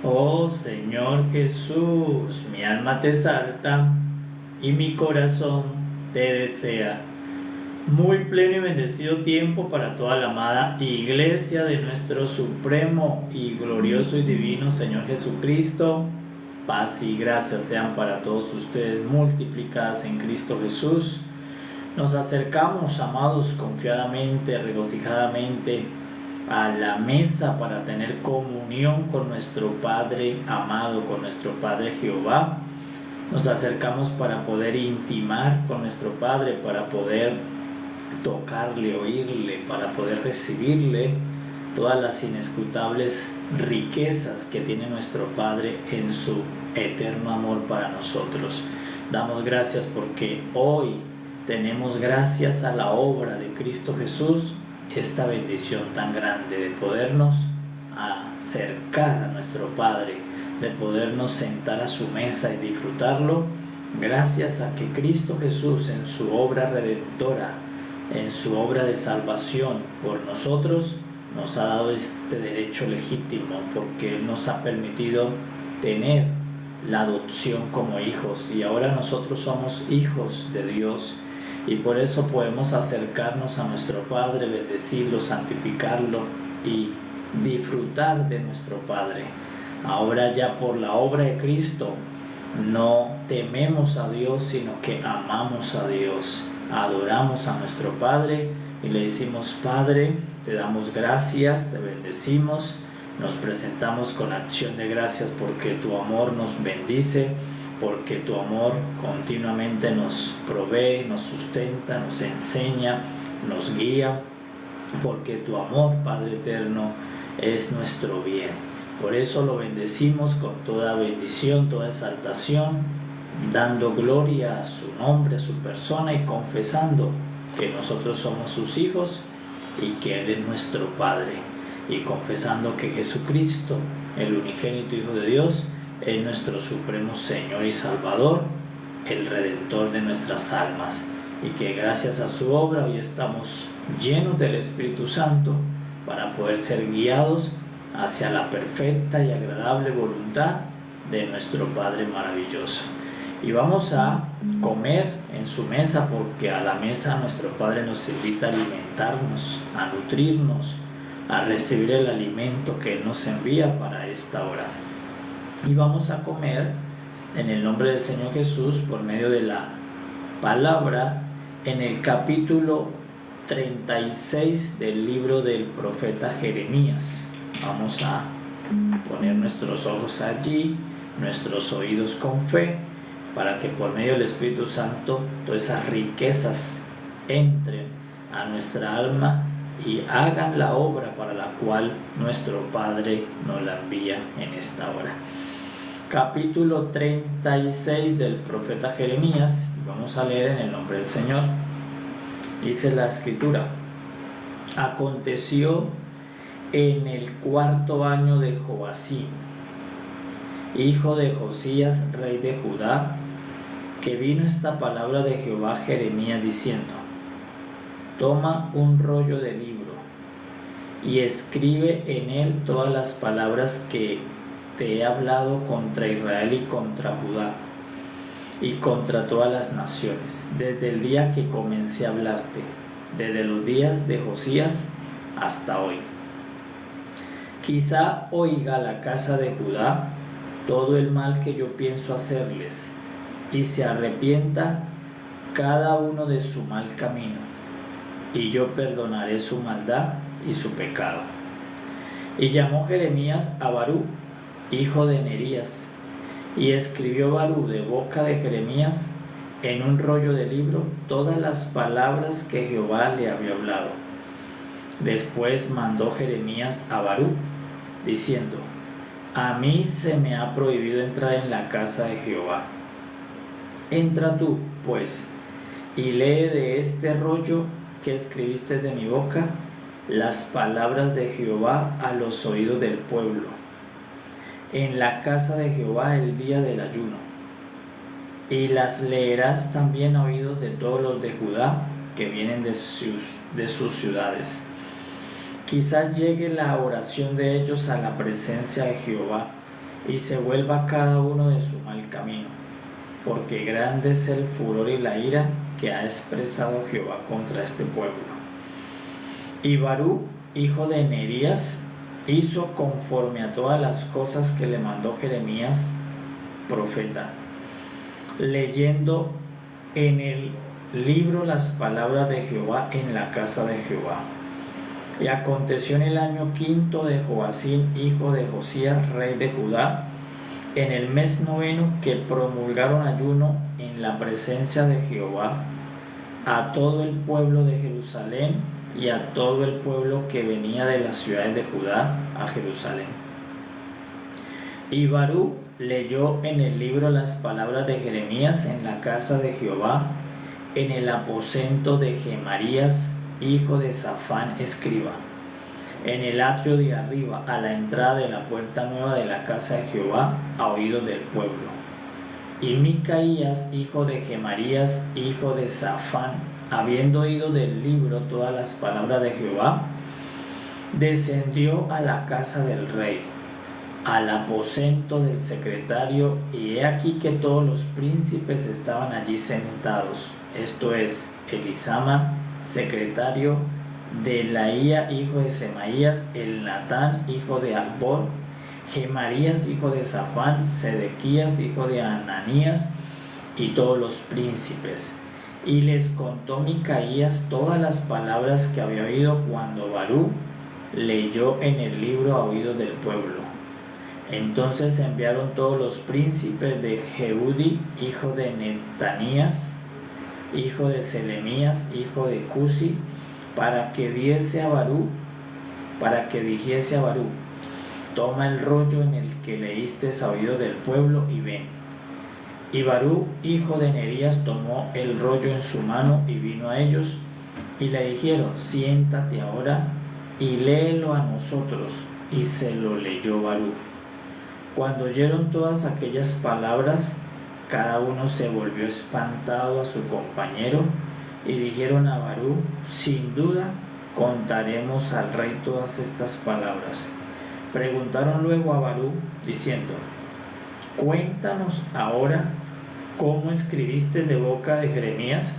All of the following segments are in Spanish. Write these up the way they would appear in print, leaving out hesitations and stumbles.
Oh Señor Jesús, mi alma te exalta y mi corazón te desea. Muy pleno y bendecido tiempo para toda la amada Iglesia de nuestro supremo y glorioso y divino Señor Jesucristo. Paz y gracia sean para todos ustedes multiplicadas en Cristo Jesús. Nos acercamos, amados, confiadamente, regocijadamente a la mesa para tener comunión con nuestro Padre amado, con nuestro Padre Jehová. Nos acercamos para poder intimar con nuestro Padre, para poder tocarle, oírle, para poder recibirle todas las inescrutables riquezas que tiene nuestro Padre en su eterno amor para nosotros. Damos gracias porque hoy tenemos, gracias a la obra de Cristo Jesús, esta bendición tan grande de podernos acercar a nuestro Padre, de podernos sentar a su mesa y disfrutarlo, gracias a que Cristo Jesús, en su obra redentora, en su obra de salvación por nosotros, nos ha dado este derecho legítimo, porque Él nos ha permitido tener la adopción como hijos, y ahora nosotros somos hijos de Dios, y por eso podemos acercarnos a nuestro Padre, bendecirlo, santificarlo y disfrutar de nuestro Padre. Ahora ya por la obra de Cristo no tememos a Dios, sino que amamos a Dios, adoramos a nuestro Padre y le decimos: Padre, te damos gracias, te bendecimos, nos presentamos con acción de gracias porque tu amor nos bendice, porque tu amor continuamente nos provee, nos sustenta, nos enseña, nos guía, porque tu amor, Padre eterno, es nuestro bien. Por eso lo bendecimos con toda bendición, toda exaltación, dando gloria a su nombre, a su persona, y confesando que nosotros somos sus hijos y que Él es nuestro Padre, y confesando que Jesucristo, el unigénito Hijo de Dios, es nuestro supremo Señor y Salvador, el Redentor de nuestras almas, y que gracias a su obra hoy estamos llenos del Espíritu Santo para poder ser guiados hacia la perfecta y agradable voluntad de nuestro Padre maravilloso. Y vamos a comer en su mesa, porque a la mesa nuestro Padre nos invita a alimentarnos, a nutrirnos, a recibir el alimento que Él nos envía para esta hora. Y vamos a comer en el nombre del Señor Jesús por medio de la palabra en el capítulo 36 del libro del profeta Jeremías. Vamos a poner nuestros ojos allí, nuestros oídos con fe, para que por medio del Espíritu Santo todas esas riquezas entren a nuestra alma y hagan la obra para la cual nuestro Padre nos la envía en esta hora. Capítulo 36 del profeta Jeremías, vamos a leer en el nombre del Señor. Dice la Escritura: aconteció en el 4.º año de Joacim, hijo de Josías, rey de Judá, que vino esta palabra de Jehová a Jeremías diciendo: toma un rollo de libro y escribe en él todas las palabras que te he hablado contra Israel y contra Judá y contra todas las naciones, desde el día que comencé a hablarte, desde los días de Josías hasta hoy. Quizá oiga la casa de Judá todo el mal que yo pienso hacerles, y se arrepienta cada uno de su mal camino, y yo perdonaré su maldad y su pecado. Y llamó Jeremías a Barú, hijo de Nerías, y escribió Barú de boca de Jeremías en un rollo de libro todas las palabras que Jehová le había hablado. Después mandó Jeremías a Barú, diciendo: a mí se me ha prohibido entrar en la casa de Jehová. Entra tú, pues, y lee de este rollo que escribiste de mi boca las palabras de Jehová a los oídos del pueblo, en la casa de Jehová el día del ayuno, y las leerás también a oídos de todos los de Judá que vienen de sus ciudades. Quizás llegue la oración de ellos a la presencia de Jehová, y se vuelva cada uno de su mal camino, porque grande es el furor y la ira que ha expresado Jehová contra este pueblo. Y Barú, hijo de Nerías, hizo conforme a todas las cosas que le mandó Jeremías, profeta, leyendo en el libro las palabras de Jehová en la casa de Jehová. Y aconteció en el año quinto de Joacín, hijo de Josías, rey de Judá, en el mes noveno, que promulgaron ayuno en la presencia de Jehová a todo el pueblo de Jerusalén y a todo el pueblo que venía de las ciudades de Judá a Jerusalén. Y Barú leyó en el libro las palabras de Jeremías en la casa de Jehová, en el aposento de Gemarías, hijo de Safán, escriba, en el atrio de arriba, a la entrada de la puerta nueva de la casa de Jehová, a oídos del pueblo. Y Micaías, hijo de Gemarías, hijo de Safán, habiendo oído del libro todas las palabras de Jehová, descendió a la casa del rey, al aposento del secretario, y he aquí que todos los príncipes estaban allí sentados, esto es, Elisama, secretario, Delaía, hijo de Semaías, Elnatán, hijo de Acbor, Gemarías, hijo de Safán, Sedequías, hijo de Ananías, y todos los príncipes. Y les contó Micaías todas las palabras que había oído cuando Barú leyó en el libro a oídos del pueblo. Entonces enviaron todos los príncipes de Jehudi, hijo de Netanías, hijo de Selemías, hijo de Cusi, para que dijese a Barú, toma el rollo en el que leíste a oído del pueblo y ven. Y Barú, hijo de Nerías, tomó el rollo en su mano y vino a ellos, y le dijeron, siéntate ahora y léelo a nosotros. Y se lo leyó Barú. Cuando oyeron todas aquellas palabras, cada uno se volvió espantado a su compañero, y dijeron a Barú, sin duda contaremos al rey todas estas palabras. Preguntaron luego a Barú, diciendo, cuéntanos ahora cómo escribiste de boca de Jeremías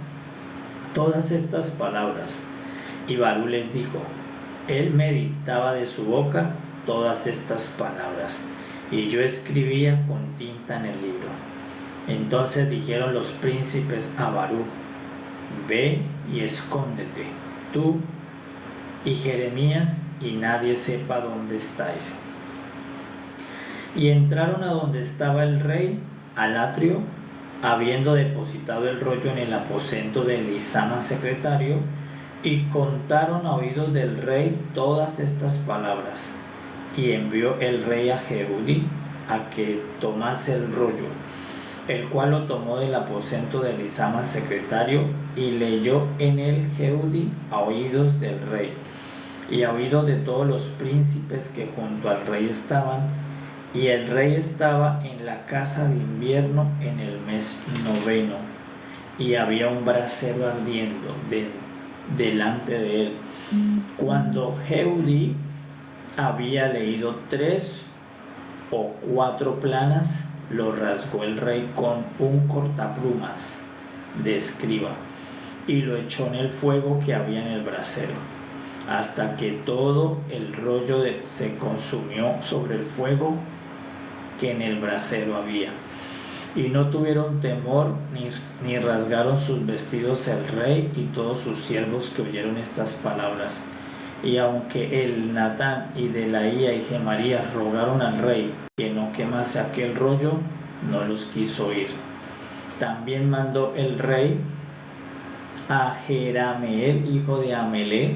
todas estas palabras. Y Barú les dijo, él me dictaba de su boca todas estas palabras, y yo escribía con tinta en el libro. Entonces dijeron los príncipes a Barú, ve y escóndete, tú y Jeremías, y nadie sepa dónde estáis. Y entraron a donde estaba el rey, al atrio, habiendo depositado el rollo en el aposento de Elisama, secretario, y contaron a oídos del rey todas estas palabras. Y envió el rey a Jehudi a que tomase el rollo, el cual lo tomó del aposento de Elisama, secretario, y leyó en él Jehudi a oídos del rey, y a oídos de todos los príncipes que junto al rey estaban. Y el rey estaba en la casa de invierno en el mes noveno, y había un brasero ardiendo delante de él. Cuando Jehudi había leído 3 o 4 planas, lo rasgó el rey con un cortaplumas de escriba, y lo echó en el fuego que había en el brasero, hasta que todo el rollo se consumió sobre el fuego que en el brasero había. Y no tuvieron temor ni rasgaron sus vestidos el rey y todos sus siervos que oyeron estas palabras. Y aunque Elnatán y Delaía y Gemarías rogaron al rey que no quemase aquel rollo, no los quiso oír. También mandó el rey a Jerameel, hijo de Amelé,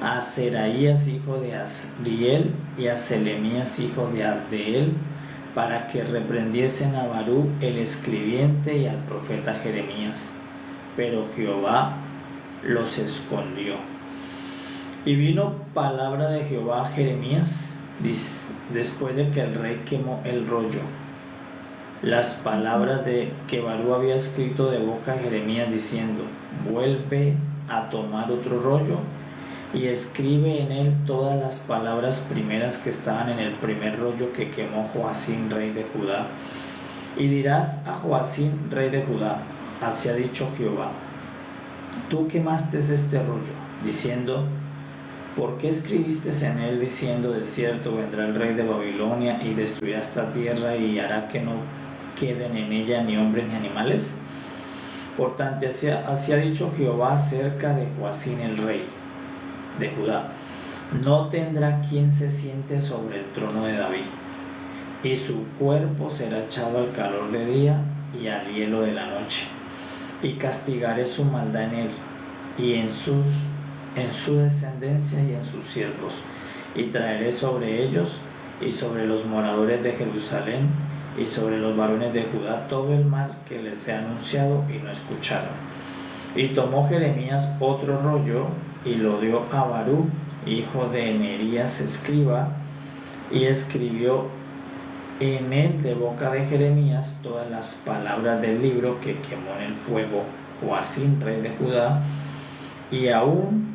a Seraías, hijo de Asriel, y a Selemías, hijo de Adeel, para que reprendiesen a Barú el escribiente y al profeta Jeremías. Pero Jehová los escondió. Y vino palabra de Jehová a Jeremías después de que el rey quemó el rollo, las palabras de que Barú había escrito de boca de Jeremías, diciendo, vuelve a tomar otro rollo y escribe en él todas las palabras primeras que estaban en el primer rollo que quemó Joacín, rey de Judá. Y dirás a Joacín, rey de Judá: así ha dicho Jehová, tú quemaste este rollo, diciendo: ¿por qué escribiste en él diciendo, de cierto vendrá el rey de Babilonia y destruirá esta tierra y hará que no queden en ella ni hombres ni animales? Por tanto, así ha dicho Jehová acerca de Joacín el rey de Judá: no tendrá quien se siente sobre el trono de David, y su cuerpo será echado al calor de día y al hielo de la noche, y castigaré su maldad en él y en su descendencia y en sus siervos, y traeré sobre ellos y sobre los moradores de Jerusalén y sobre los varones de Judá todo el mal que les he anunciado y no escucharon. Y tomó Jeremías otro rollo y lo dio a Barú, hijo de Nerías, escriba, y escribió en él de boca de Jeremías todas las palabras del libro que quemó en el fuego Joacín, rey de Judá, y aún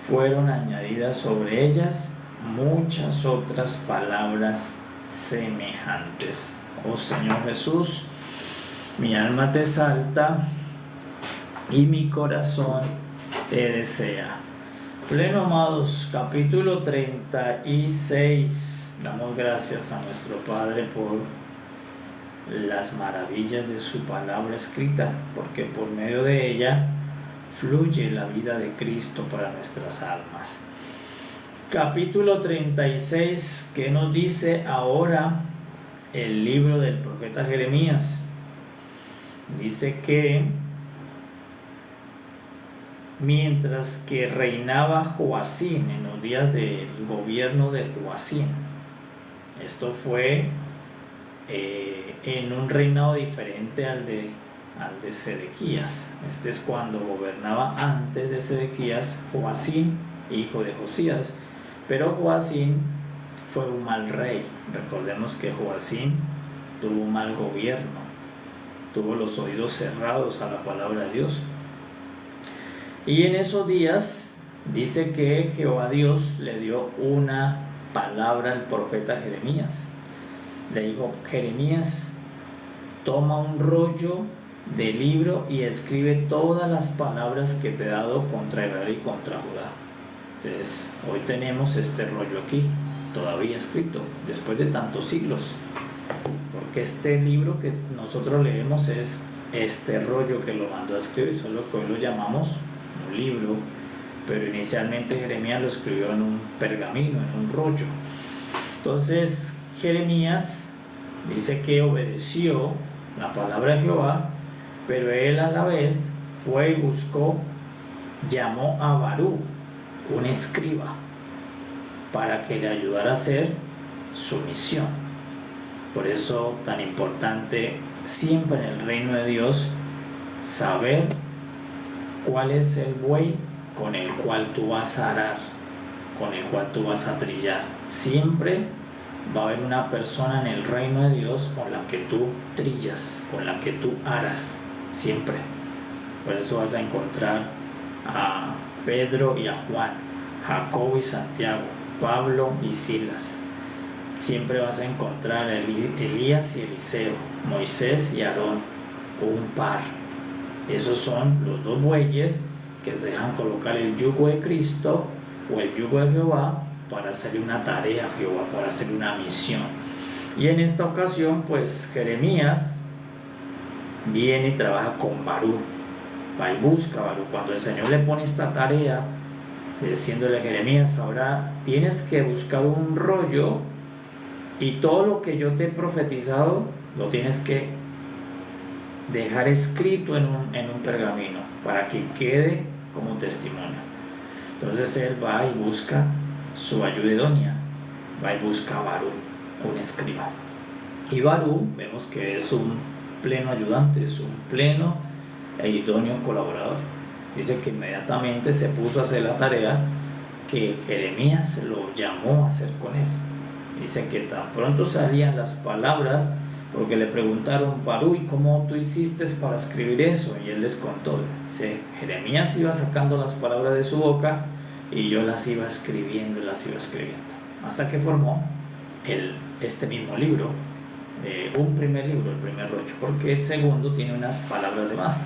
fueron añadidas sobre ellas muchas otras palabras semejantes. Oh Señor Jesús, mi alma te exalta y mi corazón te desea. Pleno, amados, capítulo 36. Damos gracias a nuestro Padre por las maravillas de su palabra escrita, porque por medio de ella fluye la vida de Cristo para nuestras almas. Capítulo 36, ¿qué nos dice ahora el libro del profeta Jeremías? Dice que mientras que reinaba Joacín, en los días del gobierno de Joacín, esto fue en un reinado diferente al de Sedequías. Este es cuando gobernaba antes de Sedequías Joacín, hijo de Josías. Pero Joacín fue un mal rey. Recordemos que Joacín tuvo un mal gobierno, tuvo los oídos cerrados a la palabra de Dios. Y en esos días dice que Jehová Dios le dio una palabra al profeta Jeremías. Le dijo: Jeremías, toma un rollo de libro y escribe todas las palabras que te he dado contra Israel y contra Judá. Entonces, hoy tenemos este rollo aquí, todavía escrito, después de tantos siglos. Porque este libro que nosotros leemos es este rollo que lo mandó a escribir, solo que hoy lo llamamos un libro, pero inicialmente Jeremías lo escribió en un pergamino, en un rollo. Entonces Jeremías dice que obedeció la palabra de Jehová, pero él a la vez fue y buscó, llamó a Barú, un escriba, para que le ayudara a hacer su misión. Por eso tan importante siempre en el reino de Dios saber cuál es el buey con el cual tú vas a arar, con el cual tú vas a trillar. Siempre va a haber una persona en el reino de Dios con la que tú trillas, con la que tú aras, siempre. Por eso vas a encontrar a Pedro y a Juan, Jacobo y Santiago, Pablo y Silas. Siempre vas a encontrar a Elías y Eliseo, Moisés y Aarón, un par. Esos son los dos bueyes que se dejan colocar el yugo de Cristo o el yugo de Jehová para hacerle una tarea a Jehová, para hacerle una misión. Y en esta ocasión, pues Jeremías viene y trabaja con Barú, va y busca a Barú. Cuando el Señor le pone esta tarea, diciéndole a Jeremías: ahora tienes que buscar un rollo y todo lo que yo te he profetizado lo tienes que dejar escrito en un pergamino para que quede como testimonio. Entonces él va y busca su ayuda idónea, va y busca a Barú, un escriba. Y Barú vemos que es un pleno ayudante, es un pleno e idóneo colaborador. Dice que inmediatamente se puso a hacer la tarea que Jeremías lo llamó a hacer con él. Dice que tan pronto salían las palabras, porque le preguntaron: Barú, ¿y cómo tú hiciste para escribir eso? Y él les contó. Dice: Jeremías iba sacando las palabras de su boca, y yo las iba escribiendo, hasta que formó este mismo libro, un primer libro, el primer rollo, porque el segundo tiene unas palabras de más.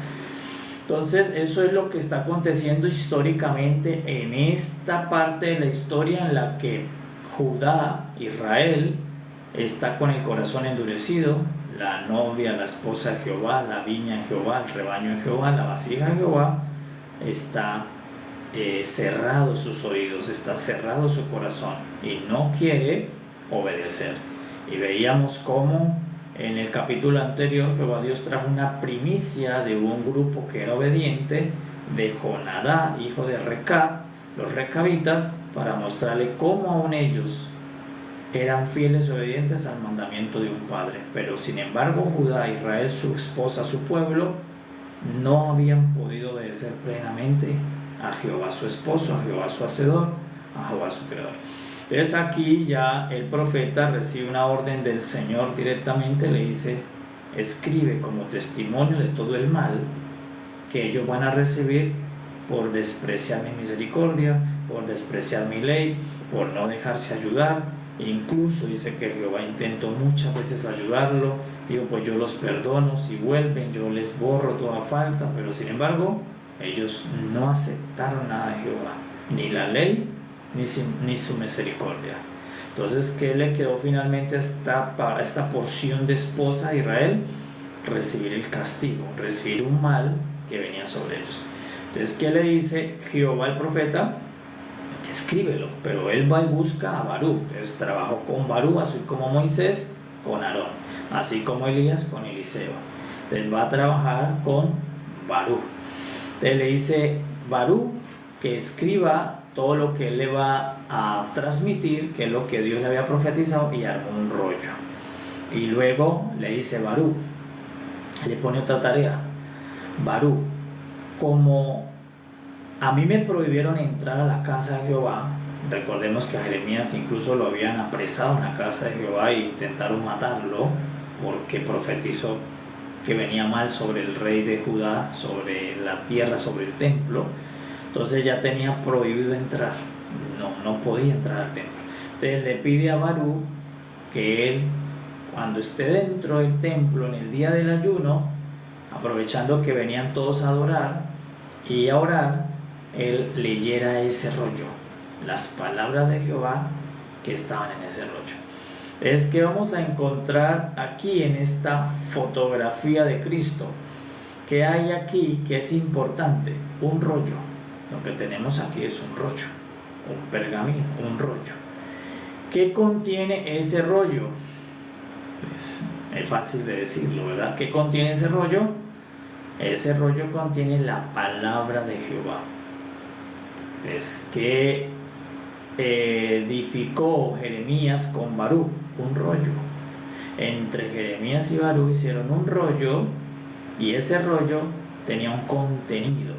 Entonces eso es lo que está aconteciendo históricamente en esta parte de la historia en la que Judá, Israel, está con el corazón endurecido, la novia, la esposa de Jehová, la viña de Jehová, el rebaño de Jehová, la vasija de Jehová, está cerrado sus oídos, está cerrado su corazón y no quiere obedecer. Y veíamos cómo en el capítulo anterior Jehová Dios trajo una primicia de un grupo que era obediente, de Jonadá, hijo de Recab, los recabitas, para mostrarle cómo aún ellos eran fieles y obedientes al mandamiento de un padre. Pero sin embargo Judá, Israel, su esposa, su pueblo, no habían podido obedecer plenamente a Jehová su esposo, a Jehová su hacedor, a Jehová su creador. Entonces aquí ya el profeta recibe una orden del Señor directamente, le dice: escribe como testimonio de todo el mal que ellos van a recibir por despreciar mi misericordia, por despreciar mi ley, por no dejarse ayudar. Incluso dice que Jehová intentó muchas veces ayudarlo, digo, pues yo los perdono, si vuelven yo les borro toda falta, pero sin embargo ellos no aceptaron nada de Jehová, ni la ley ni su misericordia. Entonces, ¿qué le quedó finalmente para esta porción de esposa de Israel? Recibir el castigo, recibir un mal que venía sobre ellos. Entonces, ¿qué le dice Jehová al profeta? Escríbelo, pero él va y busca a Barú. Entonces trabajó con Barú, así como Moisés con Aarón, así como Elías con Eliseo. Él va a trabajar con Barú. Entonces le dice Barú que escriba todo lo que él le va a transmitir, que es lo que Dios le había profetizado, y armó un rollo. Y luego le dice Barú, le pone otra tarea: Barú, como a mí me prohibieron entrar a la casa de Jehová, recordemos que a Jeremías incluso lo habían apresado en la casa de Jehová e intentaron matarlo porque profetizó que venía mal sobre el rey de Judá, sobre la tierra, sobre el templo. Entonces ya tenía prohibido entrar, no podía entrar al templo. Entonces le pide a Barú que él, cuando esté dentro del templo en el día del ayuno, aprovechando que venían todos a adorar y a orar, él leyera ese rollo, las palabras de Jehová que estaban en ese rollo. Es que vamos a encontrar aquí en esta fotografía de Cristo. ¿Qué hay aquí que es importante? Un rollo. Lo que tenemos aquí es un rollo, un pergamino, un rollo. ¿Qué contiene ese rollo? Es fácil de decirlo, ¿verdad? ¿Qué contiene ese rollo? Ese rollo contiene la palabra de Jehová. Es que edificó Jeremías con Barú, un rollo. Entre Jeremías y Barú hicieron un rollo, y ese rollo tenía un contenido.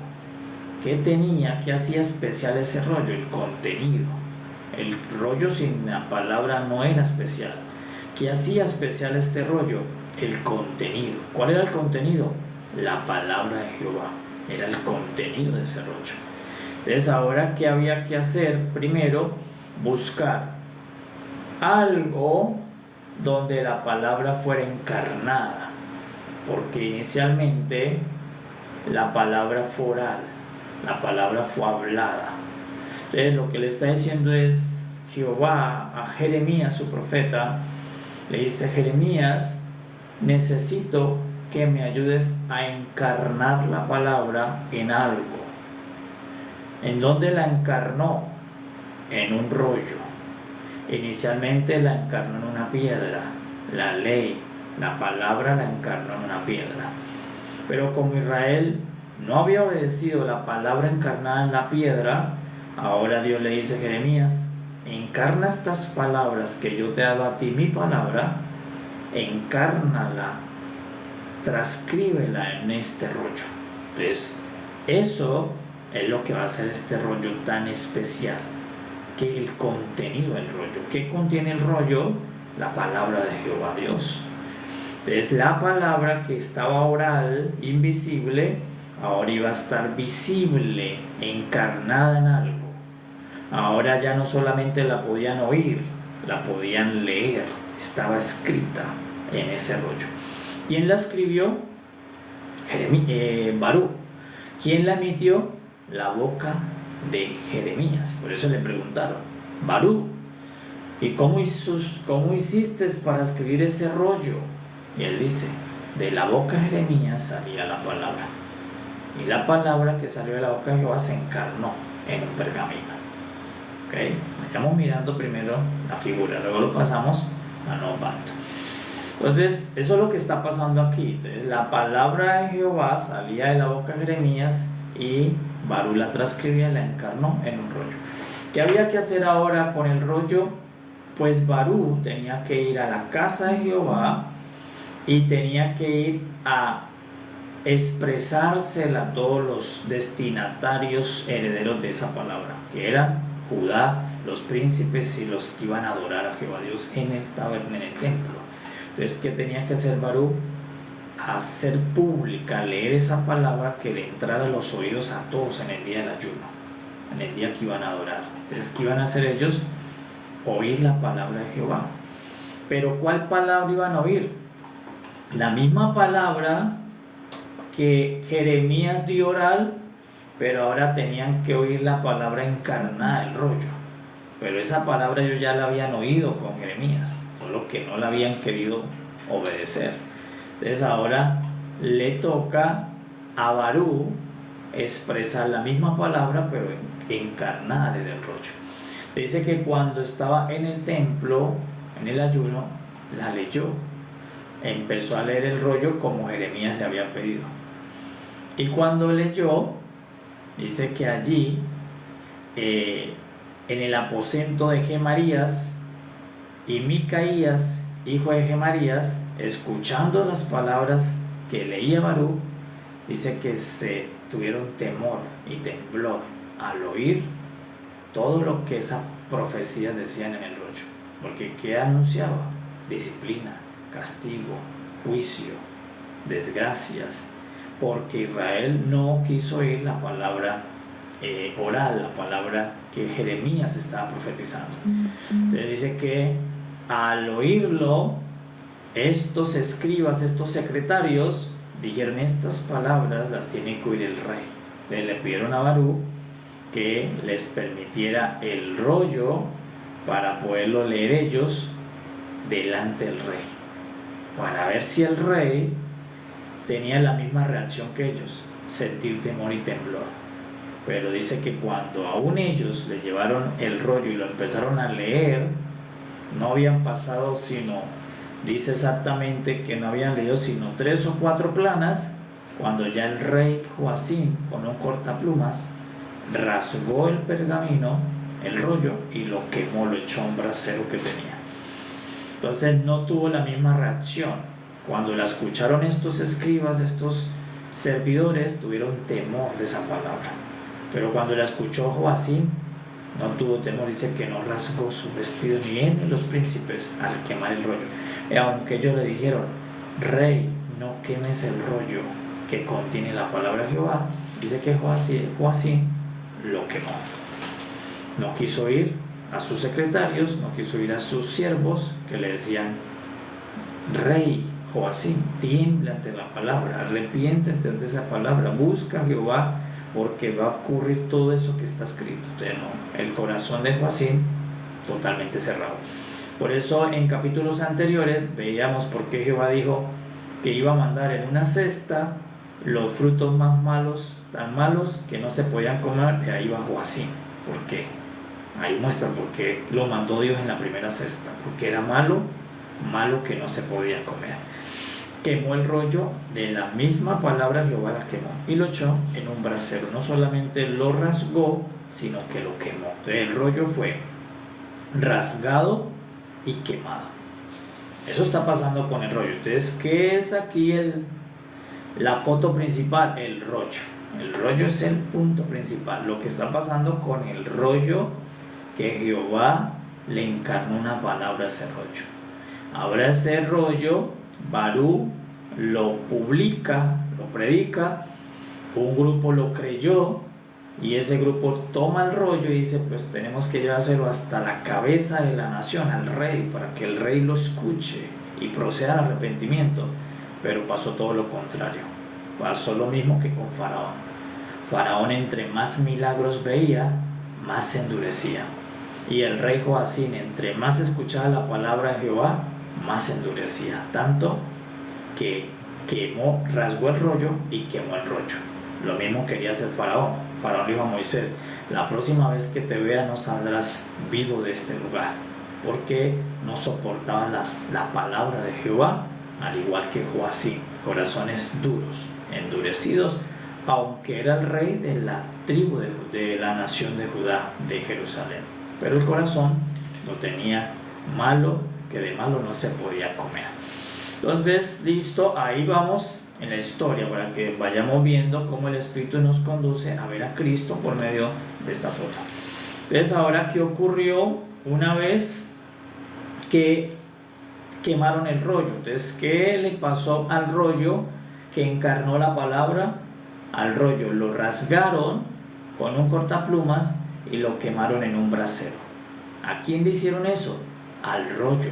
¿Qué tenía? ¿Qué hacía especial ese rollo? El contenido. El rollo sin la palabra no era especial. ¿Qué hacía especial este rollo? El contenido. ¿Cuál era el contenido? La palabra de Jehová. Era el contenido de ese rollo. Entonces, ahora, ¿qué había que hacer? Primero, buscar algo donde la palabra fuera encarnada, porque inicialmente la palabra fue oral, la palabra fue hablada. Entonces, lo que le está diciendo es Jehová a Jeremías, su profeta, le dice: Jeremías, necesito que me ayudes a encarnar la palabra en algo. ¿En dónde la encarnó? En un rollo. Inicialmente la encarnó en una piedra, la ley, la palabra la encarnó en una piedra. Pero como Israel no había obedecido la palabra encarnada en la piedra, ahora Dios le dice a Jeremías: encarna estas palabras que yo te he dado a ti, mi palabra, encárnala, transcríbela en este rollo. Entonces, eso es lo que va a hacer este rollo tan especial, que el contenido del rollo. ¿Qué contiene el rollo? La palabra de Jehová Dios. Entonces, la palabra que estaba oral, invisible, ahora iba a estar visible, encarnada en algo. Ahora ya no solamente la podían oír, la podían leer, estaba escrita en ese rollo. ¿Quién la escribió? Barú. ¿Quién la emitió? La boca de Jeremías. Por eso le preguntaron, Barú, ¿y cómo hiciste para escribir ese rollo? Y él dice, de la boca de Jeremías salía la palabra. Y la palabra que salió de la boca de Jehová se encarnó en un pergamino. ¿Okay? Estamos mirando primero la figura, luego lo pasamos a nuevo pacto. Entonces, eso es lo que está pasando aquí. Entonces, la palabra de Jehová salía de la boca de Jeremías y Barú la transcribía y la encarnó en un rollo. ¿Qué había que hacer ahora con el rollo? Pues Barú tenía que ir a la casa de Jehová y tenía que ir a expresársela a todos los destinatarios herederos de esa palabra, que eran Judá, los príncipes y los que iban a adorar a Jehová Dios en el tabernáculo, en el templo. Entonces, ¿qué tenía que hacer Barú? Hacer pública, leer esa palabra, que le entrara a los oídos a todos en el día del ayuno, en el día que iban a adorar. Entonces, ¿qué iban a hacer ellos? Oír la palabra de Jehová. Pero ¿cuál palabra iban a oír? La misma palabra que Jeremías dio oral, pero ahora tenían que oír la palabra encarnada del rollo. Pero esa palabra ellos ya la habían oído con Jeremías, solo que no la habían querido obedecer. Entonces ahora le toca a Barú expresar la misma palabra, pero encarnada desde el rollo. Dice que cuando estaba en el templo, en el ayuno, la leyó. Empezó a leer el rollo como Jeremías le había pedido. Y cuando leyó, dice que allí, en el aposento de Gemarías, y Micaías, hijo de Gemarías, escuchando las palabras que leía Barú, dice que se tuvieron temor y temblor al oír todo lo que esas profecías decían en el rollo. Porque ¿qué anunciaba? Disciplina, castigo, juicio, desgracias, porque Israel no quiso oír la palabra oral, la palabra que Jeremías estaba profetizando. Entonces dice que al oírlo, estos escribas, estos secretarios, dijeron, estas palabras las tiene que oír el rey. Entonces le pidieron a Barú que les permitiera el rollo para poderlo leer ellos delante del rey, para ver si el rey tenía la misma reacción que ellos, sentir temor y temblor. Pero dice que cuando aún ellos le llevaron el rollo y lo empezaron a leer, no habían pasado sino, dice exactamente que no habían leído sino 3 o 4 planas, cuando ya el rey Joacim, con un cortaplumas, rasgó el pergamino, el rollo, y lo quemó, lo echó a un brasero que tenía. Entonces no tuvo la misma reacción. Cuando la escucharon estos escribas, estos servidores, tuvieron temor de esa palabra. Pero cuando la escuchó Joacim, no tuvo temor, dice que no rasgó su vestido, ni él ni los príncipes, al quemar el rollo. Y aunque ellos le dijeron, rey, no quemes el rollo que contiene la palabra de Jehová, dice que Joacim lo quemó. No quiso ir a sus secretarios, no quiso ir a sus siervos que le decían, rey Joacim, tiembla ante la palabra, arrepiéntete ante esa palabra, busca a Jehová, porque va a ocurrir todo eso que está escrito. Entonces, no, el corazón de Joacim totalmente cerrado. Por eso en capítulos anteriores veíamos por qué Jehová dijo que iba a mandar en una cesta los frutos más malos, tan malos que no se podían comer, y ahí va Joacim. ¿Por qué? Ahí muestra por qué lo mandó Dios en la primera cesta, porque era malo que no se podía comer. Quemó el rollo de la misma palabra, Jehová la quemó y lo echó en un brasero. No solamente lo rasgó, sino que lo quemó. Entonces el rollo fue rasgado y quemado. Eso está pasando con el rollo. Entonces, ¿qué es aquí la foto principal? El rollo. El rollo es el punto principal. Lo que está pasando con el rollo, que Jehová le encarnó una palabra a ese rollo. Ahora ese rollo, Barú lo publica, lo predica, un grupo lo creyó, Y ese grupo toma el rollo y dice, pues tenemos que llevárselo hasta la cabeza de la nación, al rey, para que el rey lo escuche y proceda al arrepentimiento. Pero pasó todo lo contrario. Pasó lo mismo que con Faraón. Faraón, entre más milagros veía, más se endurecía. Y el rey Joacín, entre más escuchaba la palabra de Jehová, más se endurecía. Tanto que rasgó el rollo y quemó el rollo. Lo mismo quería hacer Faraón. Faraón dijo a Moisés, la próxima vez que te vea no saldrás vivo de este lugar, porque no soportaban la palabra de Jehová, al igual que Joacín, corazones duros, endurecidos, aunque era el rey de la tribu de la nación de Judá, de Jerusalén. Pero el corazón lo tenía malo, que de malo no se podía comer. Entonces, listo, ahí vamos en la historia para que vayamos viendo cómo el Espíritu nos conduce a ver a Cristo por medio de esta foto. Entonces, ahora, ¿qué ocurrió una vez que quemaron el rollo? Entonces, ¿qué le pasó al rollo que encarnó la palabra? Al rollo lo rasgaron con un cortaplumas y lo quemaron en un brasero. ¿A quién le hicieron eso? Al rollo.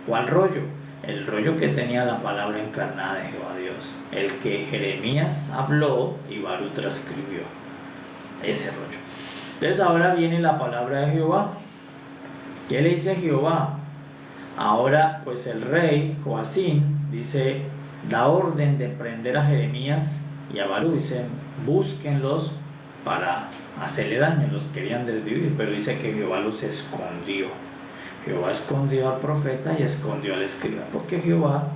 ¿Cuál rollo? El rollo que tenía la palabra encarnada de Jehová Dios, el que Jeremías habló y Barú transcribió, ese rollo. Entonces ahora viene la palabra de Jehová. ¿Qué le dice Jehová? Ahora pues el rey Joacín dice, da orden de prender a Jeremías y a Barú. Dice, búsquenlos para hacerle daño. Los querían desvivir, pero dice que Jehová los escondió. Jehová escondió al profeta y escondió al escriba, porque Jehová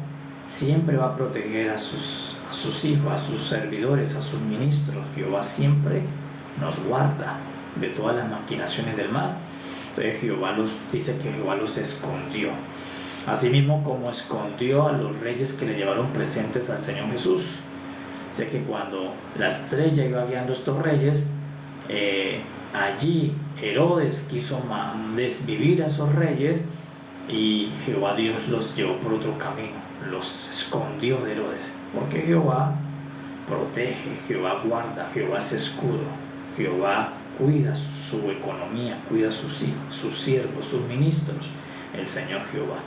siempre va a proteger a sus hijos, a sus servidores, a sus ministros. Jehová siempre nos guarda de todas las maquinaciones del mal. Entonces dice que Jehová los escondió. Asimismo como escondió a los reyes que le llevaron presentes al Señor Jesús. Sé que cuando la estrella iba guiando a estos reyes, allí Herodes quiso desvivir a esos reyes y Jehová Dios los llevó por otro camino, los escondió de Herodes, porque Jehová protege, Jehová guarda, Jehová es escudo, Jehová cuida su economía, cuida a sus hijos, sus siervos, sus ministros, el Señor Jehová.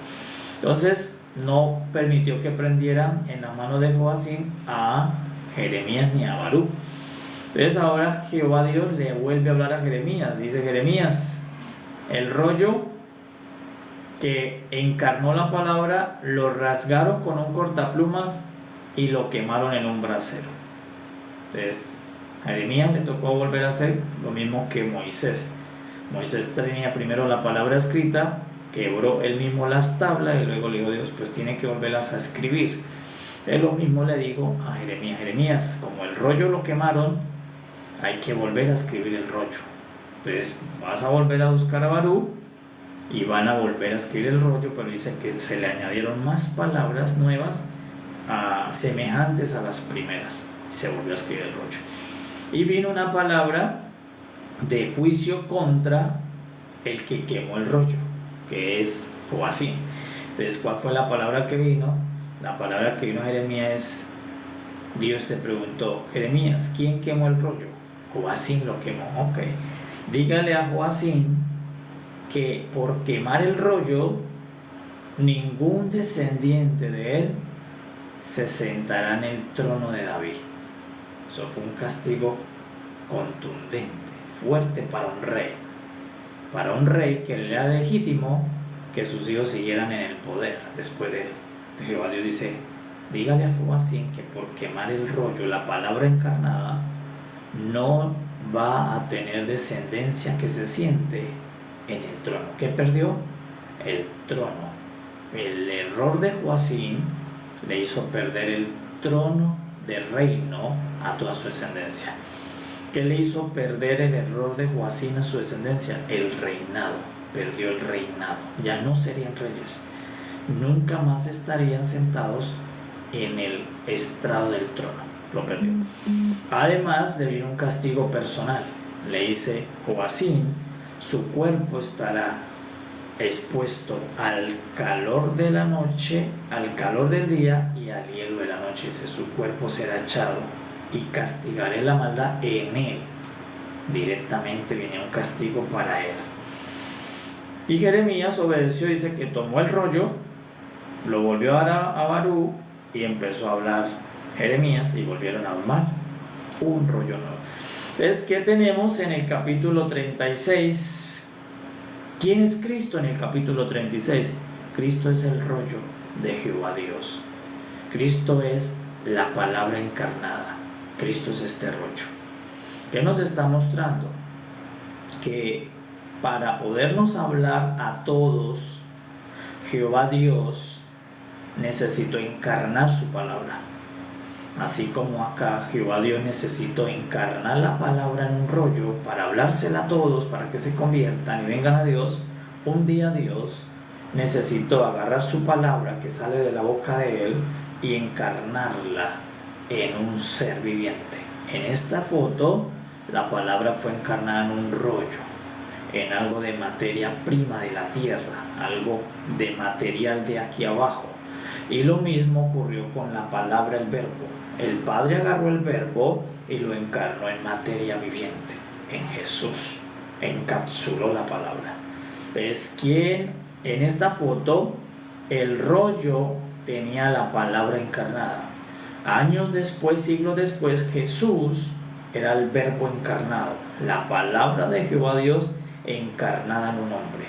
Entonces no permitió que prendieran en la mano de Joacín a Jeremías ni a Barú. Entonces ahora Jehová Dios le vuelve a hablar a Jeremías. Dice Jeremías, el rollo que encarnó la palabra lo rasgaron con un cortaplumas y lo quemaron en un brasero. Entonces a Jeremías le tocó volver a hacer lo mismo que Moisés. Moisés tenía primero la palabra escrita, quebró él mismo las tablas y luego le dijo Dios, pues tiene que volverlas a escribir. Él lo mismo le dijo a Jeremías, Jeremías, como el rollo lo quemaron, hay que volver a escribir el rollo. Entonces vas a volver a buscar a Barú y van a volver a escribir el rollo, pero dice que se le añadieron más palabras nuevas semejantes a las primeras. Y se volvió a escribir el rollo. Y vino una palabra de juicio contra el que quemó el rollo, que es Joacín. Entonces, ¿cuál fue la palabra que vino? La palabra que vino a Jeremías es, Dios le preguntó, Jeremías, ¿quién quemó el rollo? Joacín lo quemó. Ok, dígale a Joacín que por quemar el rollo ningún descendiente de él se sentará en el trono de David. Eso fue un castigo contundente, fuerte para un rey que le era legítimo que sus hijos siguieran en el poder después de él. Jehová Dios dice, dígale a Joacín que por quemar el rollo, la palabra encarnada, no va a tener descendencia que se siente en el trono. ¿Qué perdió? El trono. El error de Joacín le hizo perder el trono de reino a toda su descendencia. ¿Qué le hizo perder el error de Joacín a su descendencia? El reinado. Perdió el reinado. Ya no serían reyes. Nunca más estarían sentados en el estrado del trono. Lo perdió. Además, le vino un castigo personal. Le dice Joacín, su cuerpo estará expuesto al calor de la noche, al calor del día y al hielo de la noche. Dice, su cuerpo será echado y castigaré la maldad en él directamente viene un castigo para él. Y Jeremías obedeció, dice que tomó el rollo, lo volvió a dar a Barú y empezó a hablar Jeremías y volvieron a armar un rollo nuevo. Entonces, ¿qué tenemos en el capítulo 36? ¿Quién es Cristo en el capítulo 36? Cristo es el rollo de Jehová Dios. Cristo es la palabra encarnada. Cristo es este rollo. ¿Qué nos está mostrando? Que para podernos hablar a todos, Jehová Dios necesitó encarnar su palabra. Así como acá Jehová Dios necesitó encarnar la palabra en un rollo para hablársela a todos, para que se conviertan y vengan a Dios, un día Dios necesitó agarrar su palabra que sale de la boca de Él y encarnarla en un ser viviente. En esta foto, la palabra fue encarnada en un rollo, en algo de materia prima de la tierra, algo de material de aquí abajo. Y lo mismo ocurrió con la palabra, el verbo. El Padre agarró el verbo y lo encarnó en materia viviente, en Jesús. Encapsuló la palabra. Es quien en esta foto, el rollo tenía la palabra encarnada. Años después, siglos después, Jesús era el verbo encarnado, la palabra de Jehová Dios encarnada en un hombre.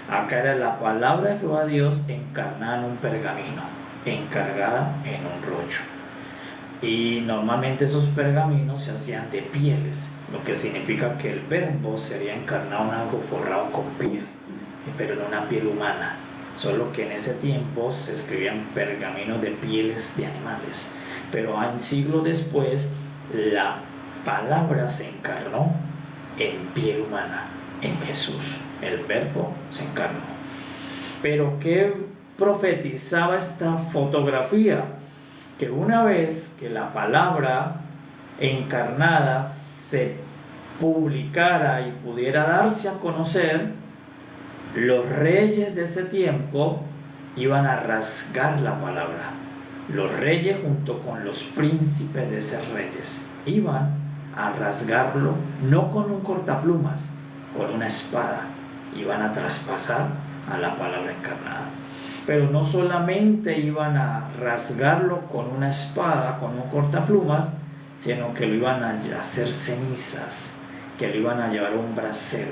Acá era la palabra de Jehová Dios encarnada en un pergamino, encargada en un rollo. Y normalmente esos pergaminos se hacían de pieles, lo que significa que el verbo sería encarnado en algo forrado con piel, pero en una piel humana. Solo que en ese tiempo se escribían pergaminos de pieles de animales. Pero siglos después, la palabra se encarnó en piel humana, en Jesús. El verbo se encarnó. Pero ¿qué profetizaba esta fotografía? Que una vez que la palabra encarnada se publicara y pudiera darse a conocer, los reyes de ese tiempo iban a rasgar la palabra. Los reyes junto con los príncipes de esos reyes iban a rasgarlo, no con un cortaplumas, con una espada. Iban a traspasar a la palabra encarnada. Pero no solamente iban a rasgarlo con una espada, con un cortaplumas, sino que lo iban a hacer cenizas, que lo iban a llevar a un brasero.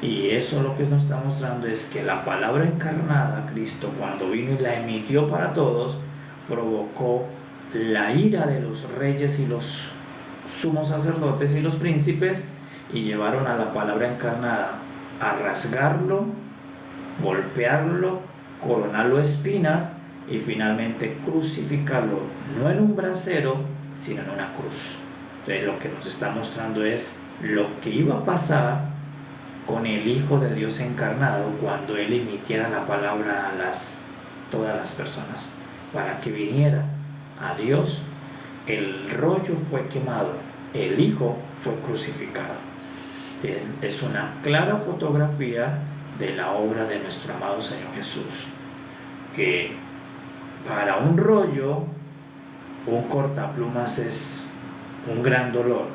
Y eso lo que nos está mostrando es que la palabra encarnada, Cristo, cuando vino y la emitió para todos, provocó la ira de los reyes y los sumos sacerdotes y los príncipes, y llevaron a la palabra encarnada a rasgarlo, golpearlo, coronarlo de espinas y finalmente crucificarlo, no en un brasero, sino en una cruz. Entonces lo que nos está mostrando es lo que iba a pasar con el Hijo de Dios encarnado cuando Él emitiera la palabra a todas las personas. Para que viniera a Dios, el rollo fue quemado, el Hijo fue crucificado. Es una clara fotografía de la obra de nuestro amado Señor Jesús, que para un rollo, un cortaplumas es un gran dolor,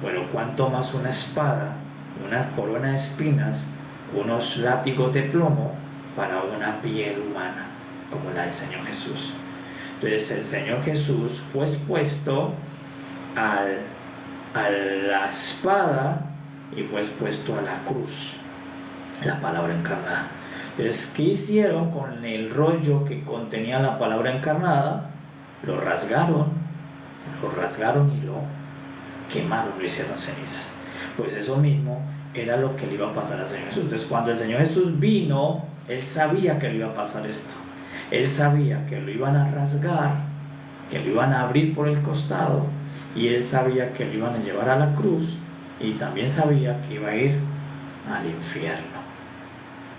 pero cuanto más una espada, una corona de espinas, unos látigos de plomo para una piel humana, como la del Señor Jesús. Entonces el Señor Jesús fue expuesto a la espada y fue expuesto a la cruz, la palabra encarnada. Entonces, ¿qué hicieron con el rollo que contenía la palabra encarnada? Lo rasgaron y lo quemaron, lo hicieron cenizas. Pues eso mismo era lo que le iba a pasar al Señor Jesús. Entonces, cuando el Señor Jesús vino, Él sabía que le iba a pasar esto. Él sabía que lo iban a rasgar, que lo iban a abrir por el costado, y Él sabía que lo iban a llevar a la cruz, y también sabía que iba a ir al infierno.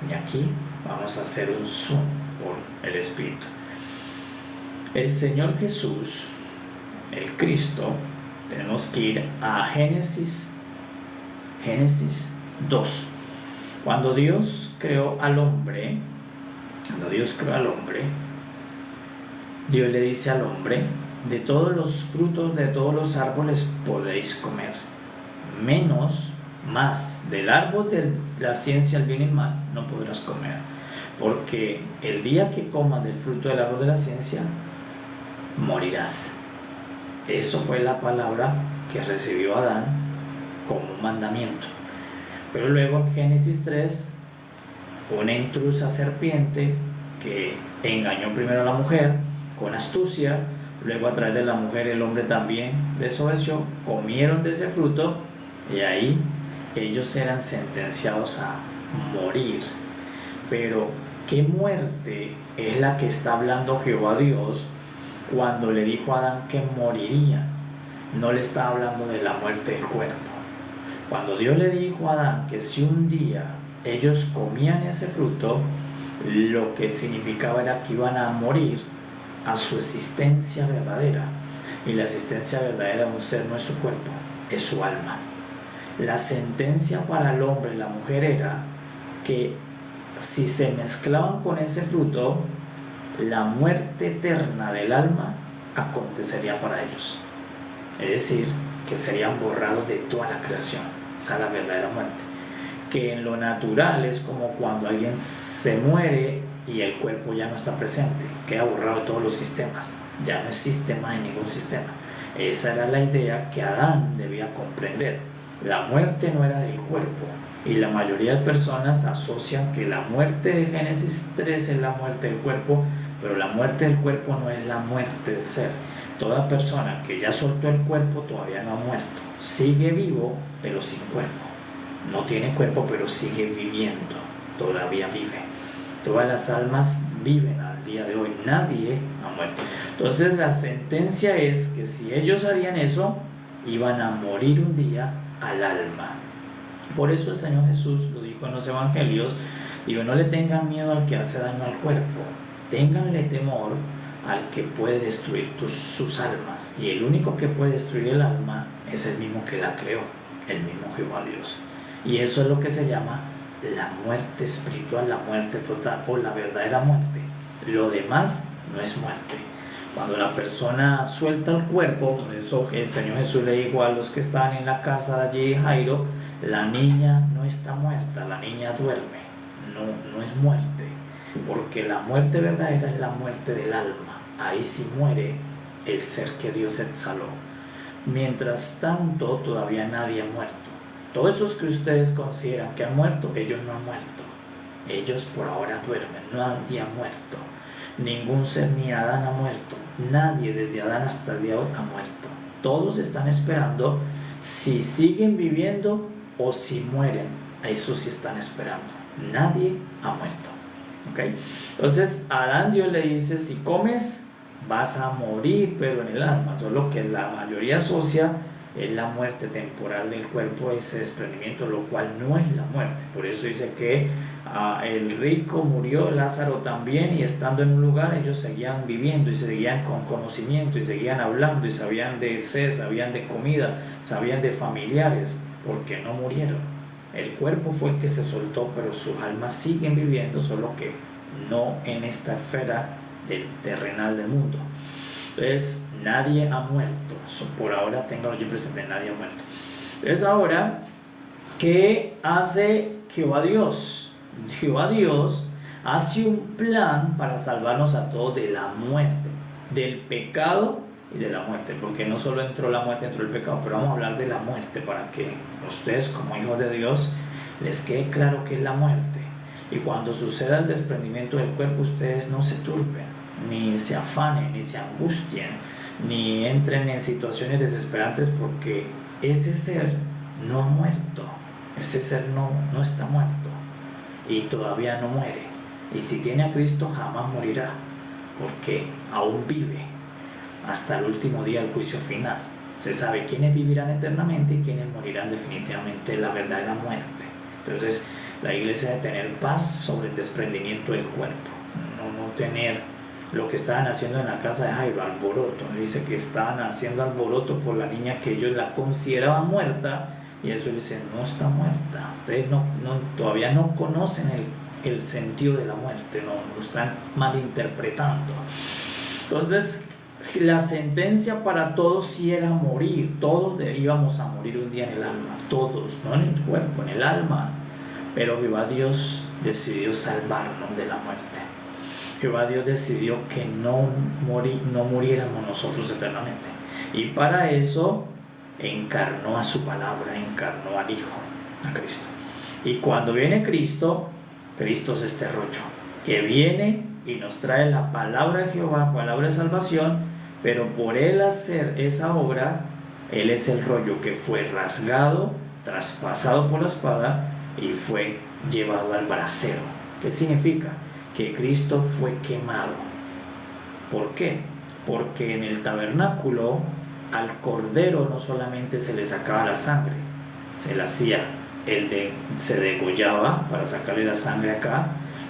Y aquí vamos a hacer un zoom por el Espíritu. El Señor Jesús, el Cristo, tenemos que ir a Génesis 2. Cuando Dios creó al hombre, Dios le dice al hombre: de todos los frutos de todos los árboles podéis comer, menos, más del árbol de la ciencia del bien y el mal no podrás comer, porque el día que comas del fruto del árbol de la ciencia, morirás. Eso fue la palabra que recibió Adán como un mandamiento. Pero luego en Génesis 3, una intrusa serpiente que engañó primero a la mujer con astucia, luego a través de la mujer el hombre también desobedeció, comieron de ese fruto y ahí ellos eran sentenciados a morir. Pero ¿qué muerte es la que está hablando Jehová Dios cuando le dijo a Adán que moriría? No le está hablando de la muerte del cuerpo. Cuando Dios le dijo a Adán que si un día ellos comían ese fruto, lo que significaba era que iban a morir a su existencia verdadera. Y la existencia verdadera de un ser no es su cuerpo, es su alma. La sentencia para el hombre y la mujer era que si se mezclaban con ese fruto, la muerte eterna del alma acontecería para ellos. Es decir, que serían borrados de toda la creación. Esa es la verdadera muerte. Que en lo natural es como cuando alguien se muere y el cuerpo ya no está presente, queda borrado de todos los sistemas, ya no existe más en ningún sistema. Esa era la idea que Adán debía comprender. La muerte no era del cuerpo, y la mayoría de personas asocian que la muerte de Génesis 3 es la muerte del cuerpo, pero la muerte del cuerpo no es la muerte del ser. Toda persona que ya soltó el cuerpo todavía no ha muerto, sigue vivo pero sin cuerpo, no tiene cuerpo pero sigue viviendo, todavía vive. Todas las almas viven al día de hoy, nadie ha muerto. Entonces la sentencia es que si ellos harían eso, iban a morir un día al alma. Por eso el Señor Jesús lo dijo en los evangelios, digo, no le tengan miedo al que hace daño al cuerpo, ténganle temor al que puede destruir sus almas, y el único que puede destruir el alma es el mismo que la creó, el mismo Jehová Dios. Y eso es lo que se llama la muerte espiritual, la muerte total, o la verdadera muerte. Lo demás no es muerte. Cuando la persona suelta el cuerpo, por eso el Señor Jesús le dijo a los que estaban en la casa de allí, Jairo, la niña no está muerta, la niña duerme, no es muerte, porque la muerte verdadera es la muerte del alma. Ahí sí muere el ser que Dios exhaló. Mientras tanto, todavía nadie ha muerto. Todos esos que ustedes consideran que han muerto, ellos no han muerto. Ellos por ahora duermen, nadie ha muerto. Ningún ser, ni Adán ha muerto. Nadie desde Adán hasta el día de hoy ha muerto. Todos están esperando si siguen viviendo o si mueren. Eso sí están esperando. Nadie ha muerto. ¿Okay? Entonces a Adán Dios le dice, si comes vas a morir, pero en el alma. Solo que la mayoría asocia es la muerte temporal del cuerpo, ese desprendimiento, lo cual no es la muerte. Por eso dice que el rico murió, Lázaro también, y estando en un lugar ellos seguían viviendo y seguían con conocimiento y seguían hablando y sabían de sed, sabían de comida, sabían de familiares, porque no murieron. El cuerpo fue el que se soltó, pero sus almas siguen viviendo, solo que no en esta esfera del terrenal del mundo. Entonces nadie ha muerto. Por ahora ténganlo yo presente, nadie ha muerto. Entonces ahora, ¿qué hace Jehová Dios? Jehová Dios hace un plan para salvarnos a todos de la muerte, del pecado y de la muerte, porque no solo entró la muerte, entró el pecado, pero vamos a hablar de la muerte para que ustedes como hijos de Dios les quede claro qué es la muerte. Y cuando suceda el desprendimiento del cuerpo, ustedes no se turben, ni se afanen, ni se angustien, ni entren en situaciones desesperantes, porque ese ser no ha muerto, ese ser no está muerto y todavía no muere, y si tiene a Cristo jamás morirá, porque aún vive hasta el último día del juicio final. Se sabe quiénes vivirán eternamente y quiénes morirán definitivamente la verdadera muerte. Entonces la iglesia debe tener paz sobre el desprendimiento del cuerpo, no tener lo que estaban haciendo en la casa de Jairo, alboroto. Dice que estaban haciendo alboroto por la niña que ellos la consideraban muerta, y eso le dice, no está muerta, ustedes todavía no conocen el sentido de la muerte, no lo están malinterpretando. Entonces la sentencia para todos sí era morir, todos íbamos a morir un día en el alma, todos, no en el cuerpo, en el alma. Pero Jehová Dios decidió salvarnos de la muerte. Jehová Dios decidió que no muriéramos nosotros eternamente. Y para eso encarnó a su palabra, encarnó al Hijo, a Cristo. Y cuando viene Cristo, Cristo es este rollo, que viene y nos trae la palabra de Jehová, palabra de salvación, pero por Él hacer esa obra, Él es el rollo que fue rasgado, traspasado por la espada y fue llevado al brasero. ¿Qué significa? Que Cristo fue quemado. ¿Por qué? Porque en el tabernáculo al cordero no solamente se le sacaba la sangre, se le hacía se degollaba para sacarle la sangre acá,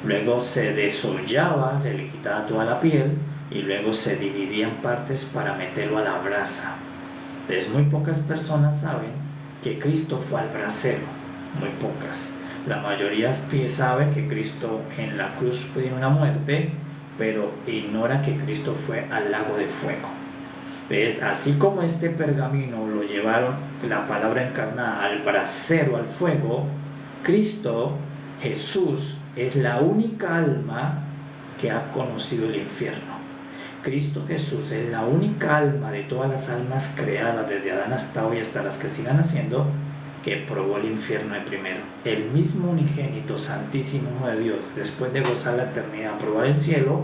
luego se desollaba, le quitaba toda la piel y luego se dividía en partes para meterlo a la brasa. Entonces muy pocas personas saben que Cristo fue al brasero, muy pocas. La mayoría sabe que Cristo en la cruz fue una muerte, pero ignora que Cristo fue al lago de fuego. ¿Ves? Así como este pergamino lo llevaron, la palabra encarnada, al brasero, al fuego, Cristo, Jesús, es la única alma que ha conocido el infierno. Cristo Jesús es la única alma de todas las almas creadas desde Adán hasta hoy, hasta las que sigan haciendo, que probó el infierno de primero. El mismo unigénito santísimo de Dios, después de gozar la eternidad, probar el cielo,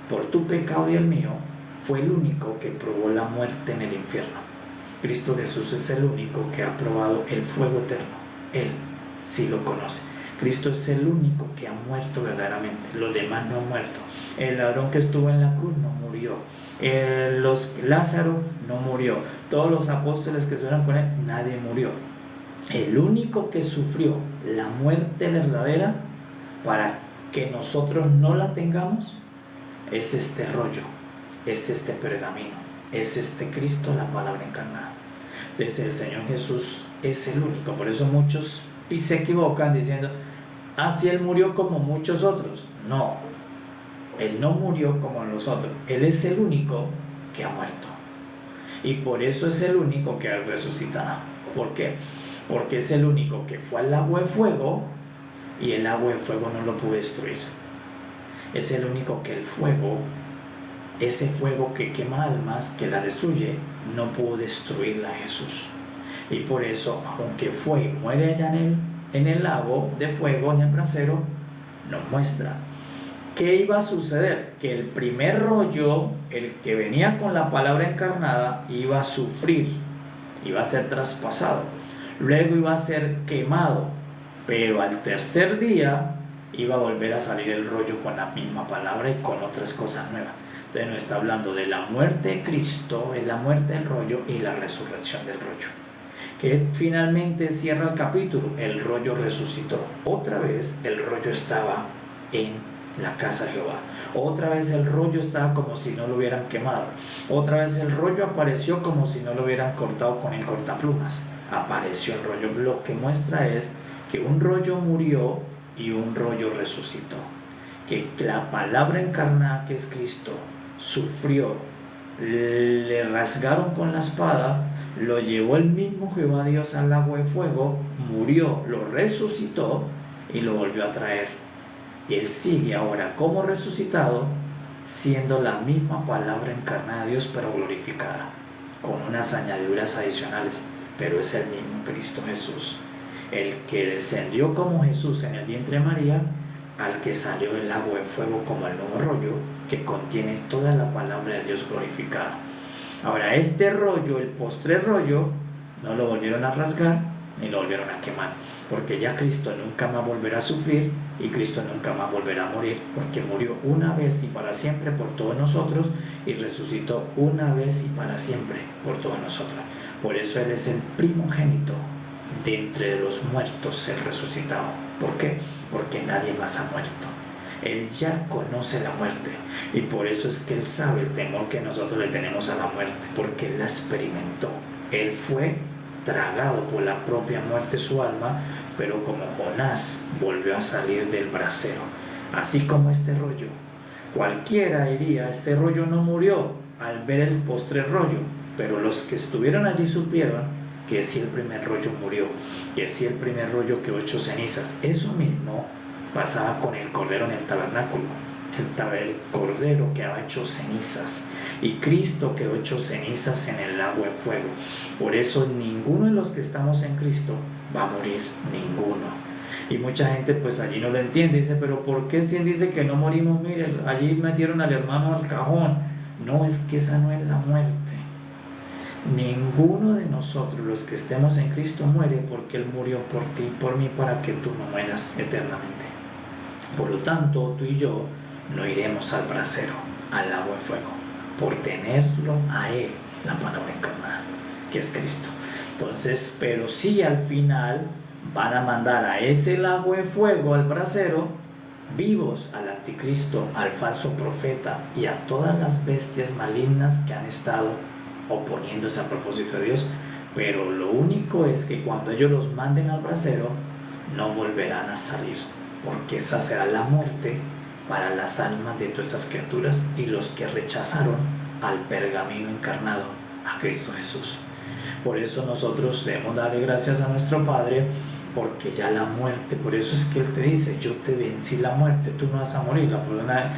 por tu pecado y el mío, fue el único que probó la muerte en el infierno. Cristo Jesús es el único que ha probado el fuego eterno. Él sí lo conoce. Cristo es el único que ha muerto verdaderamente. Los demás no han muerto. El ladrón que estuvo en la cruz no murió. Lázaro no murió. Todos los apóstoles que estuvieron con él, nadie murió. El único que sufrió la muerte verdadera para que nosotros no la tengamos es este rollo, es este pergamino, es este Cristo, la palabra encarnada. Entonces el Señor Jesús es el único. Por eso muchos se equivocan diciendo, si Él murió como muchos otros. No, Él no murió como los otros. Él es el único que ha muerto. Y por eso es el único que ha resucitado. ¿Por qué? Porque es el único que fue al agua de fuego y el agua de fuego no lo pudo destruir. Es el único que el fuego, ese fuego que quema almas, que la destruye, no pudo destruirla a Jesús. Y por eso, aunque fue y muere allá en el lago de fuego, en el brasero, nos muestra qué iba a suceder. Que el primer rollo, el que venía con la palabra encarnada, iba a sufrir, iba a ser traspasado, luego iba a ser quemado, pero al tercer día iba a volver a salir el rollo con la misma palabra y con otras cosas nuevas. Entonces nos está hablando de la muerte de Cristo, de la muerte del rollo y la resurrección del rollo, que finalmente cierra el capítulo. El rollo resucitó. Otra vez el rollo estaba en la casa de Jehová. Otra vez el rollo estaba como si no lo hubieran quemado. Otra vez el rollo apareció como si no lo hubieran cortado con el cortaplumas. Apareció el rollo. Lo que muestra es que un rollo murió y un rollo resucitó. Que la palabra encarnada, que es Cristo, sufrió, le rasgaron con la espada, lo llevó el mismo Jehová Dios al agua de fuego, murió, lo resucitó y lo volvió a traer. Y Él sigue ahora como resucitado, siendo la misma palabra encarnada de Dios, pero glorificada, con unas añadiduras adicionales, pero es el mismo Cristo Jesús, el que descendió como Jesús en el vientre de María, al que salió del agua de fuego como el nuevo rollo, que contiene toda la palabra de Dios glorificada. Ahora, este rollo, el postrer rollo, no lo volvieron a rasgar ni lo volvieron a quemar, porque ya Cristo nunca más volverá a sufrir y Cristo nunca más volverá a morir, porque murió una vez y para siempre por todos nosotros y resucitó una vez y para siempre por todos nosotros. Por eso Él es el primogénito de entre los muertos, el resucitado. ¿Por qué? Porque nadie más ha muerto. Él ya conoce la muerte y por eso es que Él sabe el temor que nosotros le tenemos a la muerte, porque Él la experimentó. Él fue tragado por la propia muerte su alma, pero como Jonás volvió a salir del brasero. Así como este rollo, cualquiera diría, este rollo no murió al ver el postrer rollo, pero los que estuvieron allí supieron que sí, el primer rollo murió. que si el primer rollo quedó hecho cenizas. Eso mismo pasaba con el cordero en el tabernáculo. El cordero quedaba hecho cenizas y Cristo quedó hecho cenizas en el lago de fuego. Por eso ninguno de los que estamos en Cristo va a morir, ninguno. Y mucha gente pues allí no lo entiende, dice, pero ¿por qué si él dice que no morimos? Mire, allí metieron al hermano al cajón. No, es que esa no es la muerte. Ninguno de nosotros, los que estemos en Cristo, muere, porque Él murió por ti, por mí, para que tú no mueras eternamente. Por lo tanto, tú y yo no iremos al brasero, al lago de fuego, por tenerlo a Él, la palabra encarnada, que es Cristo. Entonces, pero sí al final van a mandar a ese lago de fuego, al brasero, vivos, al anticristo, al falso profeta y a todas las bestias malignas que han estado oponiéndose a propósito de Dios. Pero lo único es que cuando ellos los manden al brasero, no volverán a salir, porque esa será la muerte para las almas de todas esas criaturas y los que rechazaron al pergamino encarnado, a Cristo Jesús. Por eso nosotros debemos darle gracias a nuestro Padre, porque ya la muerte, por eso es que Él te dice, yo te vencí la muerte, tú no vas a morir. La persona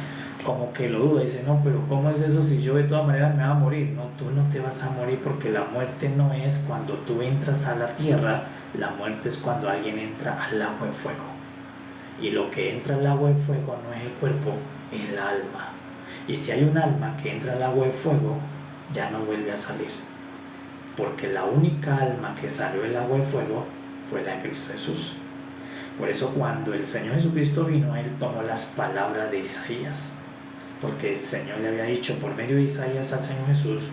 como que lo duda, dice, no, pero ¿cómo es eso si yo de todas maneras me voy a morir? No, tú no te vas a morir, porque la muerte no es cuando tú entras a la tierra, la muerte es cuando alguien entra al lago de fuego. Y lo que entra al lago de fuego no es el cuerpo, es el alma. Y si hay un alma que entra al lago de fuego, ya no vuelve a salir, porque la única alma que salió del lago de fuego fue la de Cristo Jesús. Por eso cuando el Señor Jesucristo vino, Él tomó las palabras de Isaías, porque el Señor le había dicho por medio de Isaías al Señor Jesús,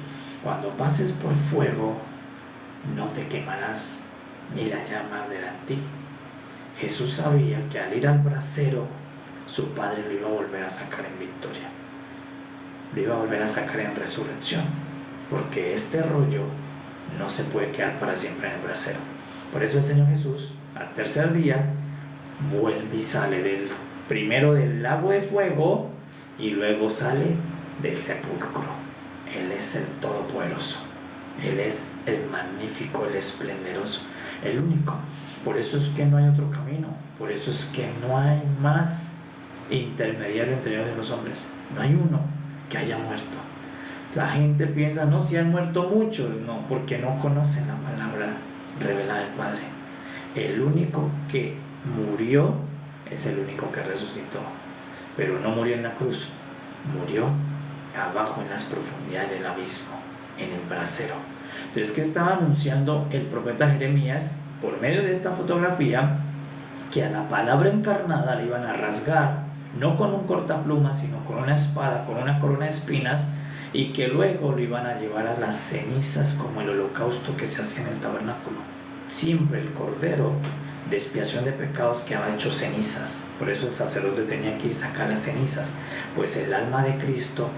cuando pases por fuego, no te quemarás, ni la llama arderá en ti. Jesús sabía que al ir al brasero, su Padre lo iba a volver a sacar en victoria, lo iba a volver a sacar en resurrección, porque este rollo no se puede quedar para siempre en el brasero. Por eso el Señor Jesús, al tercer día, vuelve y sale primero del lago de fuego y luego sale del sepulcro. Él es el Todopoderoso, Él es el magnífico, el esplendoroso, el único. Por eso es que no hay otro camino, por eso es que no hay más intermediario entre Dios y los hombres. No hay uno que haya muerto. La gente piensa, no, si han muerto muchos, no, porque no conocen la palabra revelada del Padre. El único que murió es el único que resucitó, pero no murió en la cruz, murió abajo en las profundidades del abismo, en el brasero. Entonces, ¿qué estaba anunciando el profeta Jeremías por medio de esta fotografía? Que a la palabra encarnada le iban a rasgar, no con un cortaplumas, sino con una espada, con una corona de espinas, y que luego lo iban a llevar a las cenizas, como el holocausto que se hacía en el tabernáculo. Siempre el cordero de expiación de pecados quedaba hecho cenizas. Por eso el sacerdote tenía que ir a sacar las cenizas, pues el alma de Cristo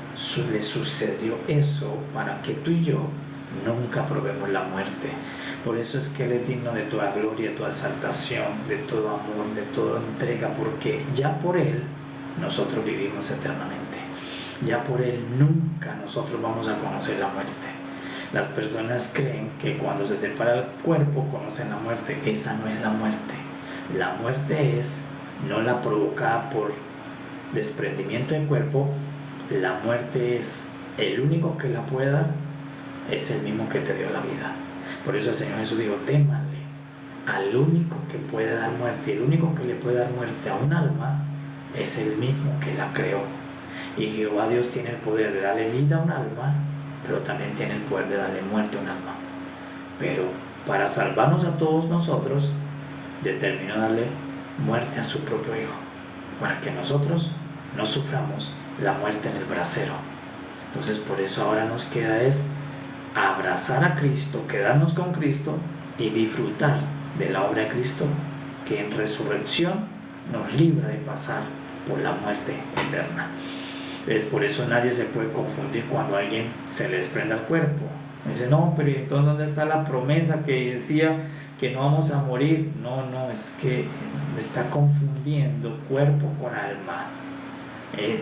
le sucedió eso para que tú y yo nunca probemos la muerte. Por eso es que Él es digno de toda gloria, de toda exaltación, de todo amor, de toda entrega, porque ya por Él nosotros vivimos eternamente. Ya por Él nunca nosotros vamos a conocer la muerte. Las personas creen que cuando se separa el cuerpo conocen la muerte. Esa no es la muerte. La muerte es no la provocada por desprendimiento del cuerpo. La muerte es el único que la puede dar, es el mismo que te dio la vida. Por eso el Señor Jesús dijo, témanle al único que puede dar muerte. Y el único que le puede dar muerte a un alma es el mismo que la creó. Y Jehová Dios tiene el poder de darle vida a un alma, pero también tiene el poder de darle muerte a un alma. Pero para salvarnos a todos nosotros, determinó darle muerte a su propio Hijo, para que nosotros no suframos la muerte en el brasero. Entonces por eso ahora nos queda es abrazar a Cristo, quedarnos con Cristo y disfrutar de la obra de Cristo, que en resurrección nos libra de pasar por la muerte eterna. Entonces por eso nadie se puede confundir cuando a alguien se le desprenda el cuerpo. Dice, no, pero entonces ¿dónde está la promesa que decía que no vamos a morir? No, es que está confundiendo cuerpo con alma.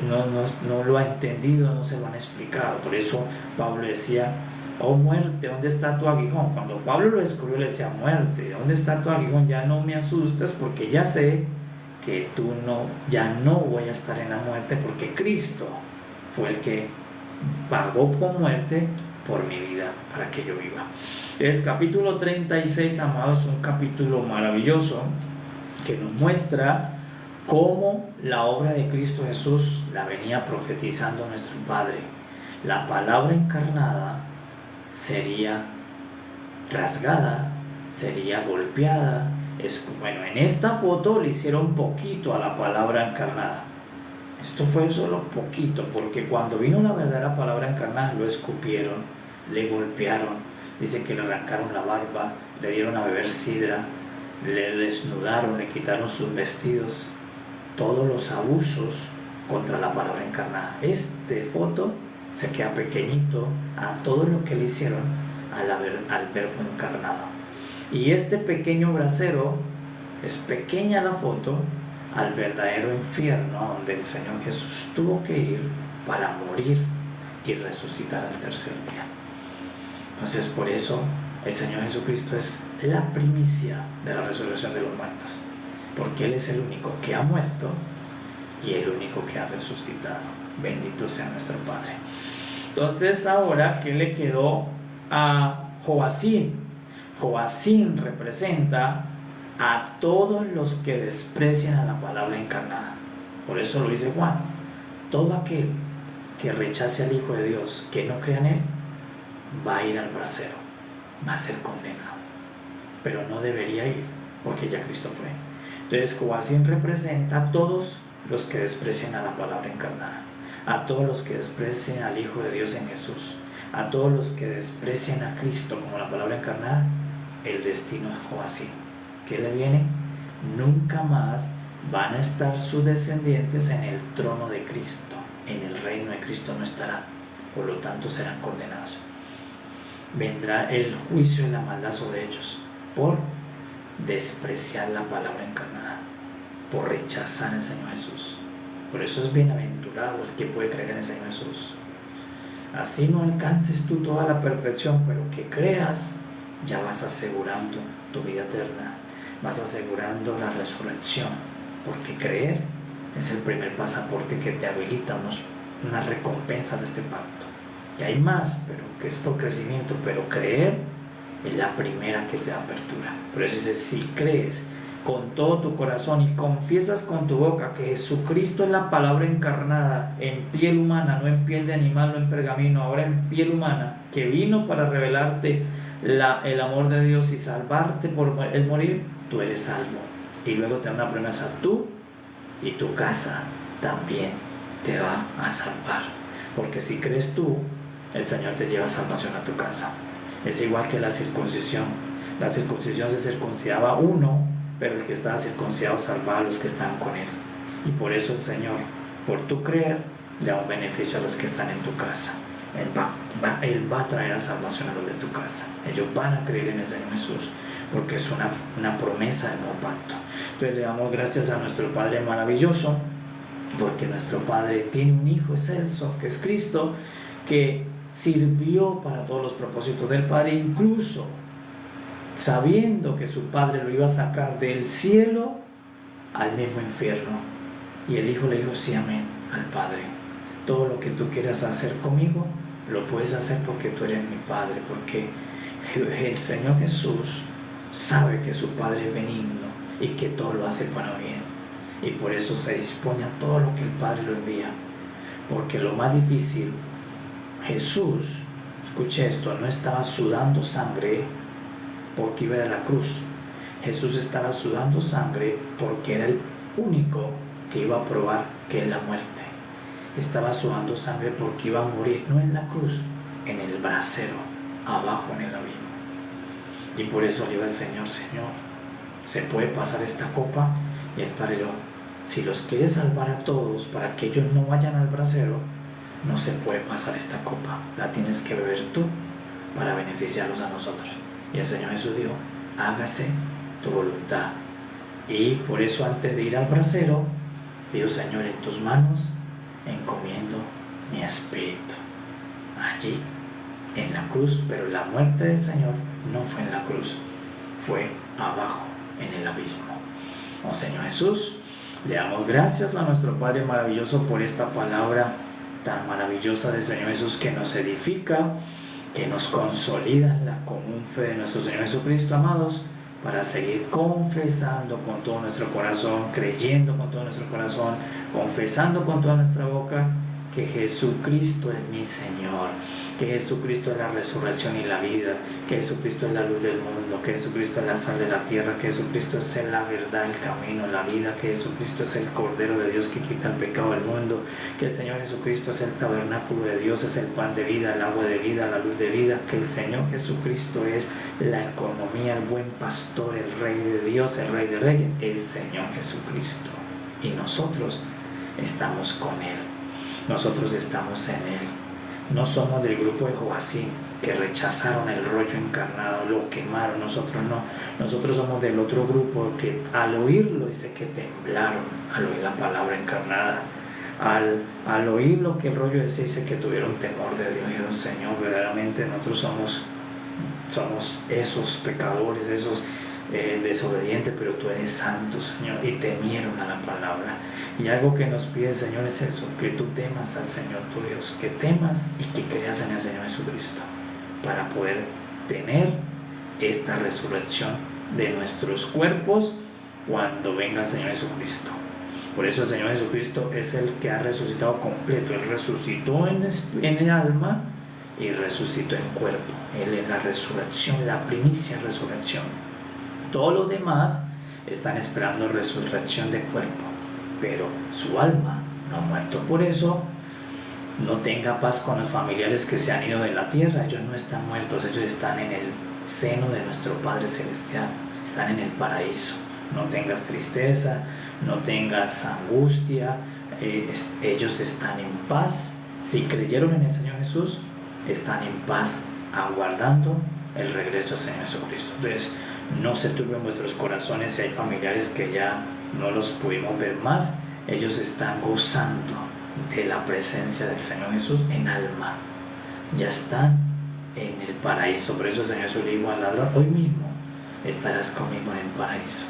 No lo ha entendido, no se lo han explicado. Por eso Pablo decía, oh muerte, ¿dónde está tu aguijón? Cuando Pablo lo descubrió le decía, muerte, ¿dónde está tu aguijón? Ya no me asustas porque ya sé que ya no voy a estar en la muerte porque Cristo fue el que pagó con muerte por mi vida para que yo viva. Es capítulo 36, amados, un capítulo maravilloso que nos muestra cómo la obra de Cristo Jesús la venía profetizando nuestro Padre. La palabra encarnada sería rasgada, sería golpeada. Bueno, en esta foto le hicieron poquito a la palabra encarnada. Esto fue solo poquito, porque cuando vino la verdadera palabra encarnada lo escupieron, le golpearon, dice que le arrancaron la barba, le dieron a beber sidra, le desnudaron, le quitaron sus vestidos, todos los abusos contra la palabra encarnada. Este foto se queda pequeñito a todo lo que le hicieron al verbo encarnado. Y este pequeño brasero, es pequeña la foto al verdadero infierno donde el Señor Jesús tuvo que ir para morir y resucitar al tercer día. Entonces, por eso el Señor Jesucristo es la primicia de la resurrección de los muertos, porque Él es el único que ha muerto y el único que ha resucitado. Bendito sea nuestro Padre. Entonces, ahora, ¿qué le quedó a Joacín? Joacín representa a todos los que desprecian a la palabra encarnada. Por eso lo dice Juan: todo aquel que rechace al Hijo de Dios, que no crea en Él, va a ir al brasero, va a ser condenado, pero no debería ir porque ya Cristo fue. Entonces Joacín representa a todos los que desprecian a la palabra encarnada, a todos los que desprecian al Hijo de Dios en Jesús, a todos los que desprecian a Cristo como la palabra encarnada. El destino es Joacín. ¿Qué le viene? Nunca más van a estar sus descendientes en el trono de Cristo, en el reino de Cristo no estarán, por lo tanto serán condenados. Vendrá el juicio y la maldad sobre ellos por despreciar la palabra encarnada, por rechazar al Señor Jesús. Por eso es bienaventurado el que puede creer en el Señor Jesús. Así no alcances tú toda la perfección, pero que creas, ya vas asegurando tu vida eterna, vas asegurando la resurrección, porque creer es el primer pasaporte que te habilita una recompensa de este pacto. Y hay más, pero que es por crecimiento, pero creer es la primera que te da apertura. Por eso dice, si crees con todo tu corazón y confiesas con tu boca que Jesucristo es la palabra encarnada en piel humana, no en piel de animal, no en pergamino, ahora en piel humana, que vino para revelarte el amor de Dios y salvarte por el morir, tú eres salvo. Y luego te da una promesa: tú y tu casa también te va a salvar, porque si crees tú, el Señor te lleva salvación a tu casa. Es igual que la circuncisión. La circuncisión se circuncidaba uno, pero el que estaba circuncidado salvaba a los que estaban con él. Y por eso el Señor, por tu creer, le da un beneficio a los que están en tu casa. Él va a traer a salvación a los de tu casa. Ellos van a creer en el Señor Jesús, porque es una promesa del nuevo pacto. Entonces le damos gracias a nuestro Padre maravilloso, porque nuestro Padre tiene un Hijo excelso, que es Cristo, que sirvió para todos los propósitos del Padre, incluso sabiendo que su Padre lo iba a sacar del cielo al mismo infierno. Y el Hijo le dijo: sí, amén, al Padre. Todo lo que tú quieras hacer conmigo, lo puedes hacer porque tú eres mi Padre, porque el Señor Jesús sabe que su Padre es benigno y que todo lo hace para bien. Y por eso se dispone a todo lo que el Padre lo envía. Porque lo más difícil, Jesús, escuche esto, no estaba sudando sangre porque iba a la cruz. Jesús estaba sudando sangre porque era el único que iba a probar que es la muerte. Estaba sudando sangre porque iba a morir, no en la cruz, en el brasero, abajo en el abismo. Y por eso le iba el Señor: Señor, ¿se puede pasar esta copa? Y el Padre dijo: si los quieres salvar a todos para que ellos no vayan al brasero, no se puede pasar esta copa, la tienes que beber tú para beneficiarlos a nosotros. Y el Señor Jesús dijo: hágase tu voluntad. Y por eso, antes de ir al brasero, dijo: Señor, en tus manos encomiendo mi espíritu. Allí en la cruz, pero la muerte del Señor no fue en la cruz, fue abajo, en el abismo. Oh Señor Jesús, le damos gracias a nuestro Padre maravilloso por esta palabra tan maravillosa del Señor Jesús, que nos edifica, que nos consolida en la común fe de nuestro Señor Jesucristo, amados, para seguir confesando con todo nuestro corazón, creyendo con todo nuestro corazón, confesando con toda nuestra boca que Jesucristo es mi Señor, que Jesucristo es la resurrección y la vida, que Jesucristo es la luz del mundo, que Jesucristo es la sal de la tierra, que Jesucristo es la verdad, el camino, la vida, que Jesucristo es el Cordero de Dios que quita el pecado del mundo, que el Señor Jesucristo es el tabernáculo de Dios, es el pan de vida, el agua de vida, la luz de vida, que el Señor Jesucristo es la economía, el buen pastor, el Rey de Dios, el Rey de Reyes, el Señor Jesucristo. Y nosotros estamos con Él, nosotros estamos en Él. No somos del grupo de Joacim, que rechazaron el rollo encarnado, lo quemaron. Nosotros no. Nosotros somos del otro grupo que al oírlo dice que temblaron al oír la palabra encarnada. Al oír lo que el rollo decía, dice que tuvieron temor de Dios. Dijeron: Señor, verdaderamente nosotros somos esos pecadores, esos desobedientes, pero tú eres santo, Señor. Y temieron a la palabra. Y algo que nos pide el Señor es eso, que tú temas al Señor tu Dios, que temas y que creas en el Señor Jesucristo, para poder tener esta resurrección de nuestros cuerpos cuando venga el Señor Jesucristo. Por eso el Señor Jesucristo es el que ha resucitado completo. Él resucitó en el alma y resucitó en cuerpo. Él es la resurrección, la primicia resurrección. Todos los demás están esperando resurrección de cuerpo, pero su alma no ha muerto. Por eso no tenga paz con los familiares que se han ido de la tierra. Ellos no están muertos, ellos están en el seno de nuestro Padre Celestial, están en el paraíso. No tengas tristeza, no tengas angustia, ellos están en paz. Si creyeron en el Señor Jesús, están en paz, aguardando el regreso del Señor Jesucristo. Entonces, no se turben vuestros corazones si hay familiares que ya no los pudimos ver más. Ellos están gozando de la presencia del Señor Jesús en alma, ya están en el paraíso. Por eso el Señor Jesús le dijo al ladrón: hoy mismo estarás conmigo en el paraíso.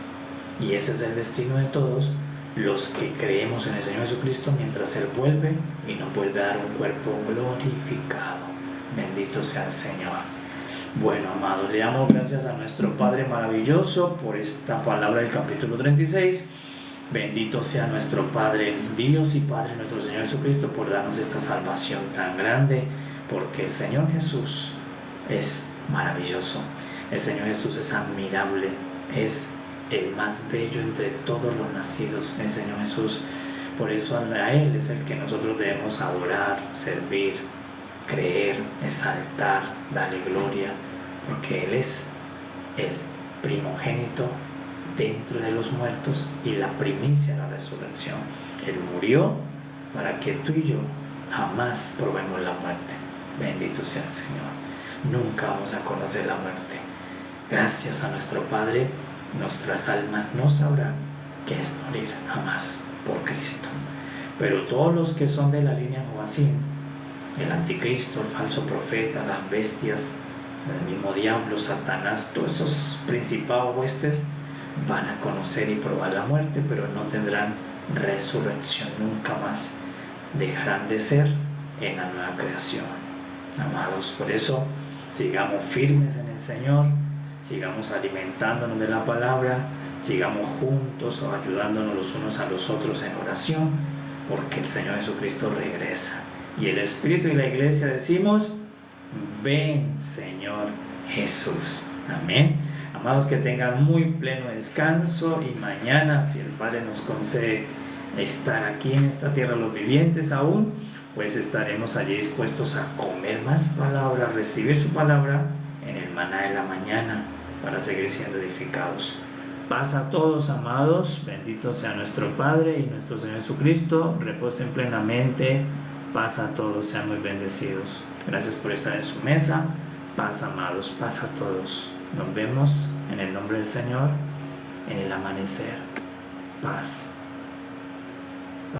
Y ese es el destino de todos los que creemos en el Señor Jesucristo, mientras Él vuelve y nos vuelve a dar un cuerpo glorificado. Bendito sea el Señor. Bueno, amados, le damos gracias a nuestro Padre maravilloso por esta palabra del capítulo 36. Bendito sea nuestro Padre Dios y Padre nuestro Señor Jesucristo por darnos esta salvación tan grande, porque el Señor Jesús es maravilloso. El Señor Jesús es admirable, es el más bello entre todos los nacidos, el Señor Jesús. Por eso a Él es el que nosotros debemos adorar, servir, creer, exaltar, darle gloria, porque Él es el primogénito dentro de los muertos y la primicia de la resurrección. Él murió para que tú y yo jamás probemos la muerte. Bendito sea el Señor. Nunca vamos a conocer la muerte. Gracias a nuestro Padre, nuestras almas no sabrán qué es morir jamás por Cristo. Pero todos los que son de la línea Joacim, el anticristo, el falso profeta, las bestias, el mismo diablo, Satanás, todos esos principados huestes van a conocer y probar la muerte, pero no tendrán resurrección nunca más. Dejarán de ser en la nueva creación. Amados, por eso sigamos firmes en el Señor, sigamos alimentándonos de la palabra, sigamos juntos o ayudándonos los unos a los otros en oración, porque el Señor Jesucristo regresa. Y el Espíritu y la Iglesia decimos: ven, Señor Jesús. Amén. Amados, que tengan muy pleno descanso, y mañana, si el Padre nos concede estar aquí en esta tierra los vivientes aún, pues estaremos allí dispuestos a comer más palabra, recibir su palabra en el maná de la mañana, para seguir siendo edificados. Paz a todos, amados. Bendito sea nuestro Padre y nuestro Señor Jesucristo. Reposen plenamente. Paz a todos, sean muy bendecidos. Gracias por estar en su mesa. Paz, amados, paz a todos. Nos vemos en el nombre del Señor en el amanecer. Paz.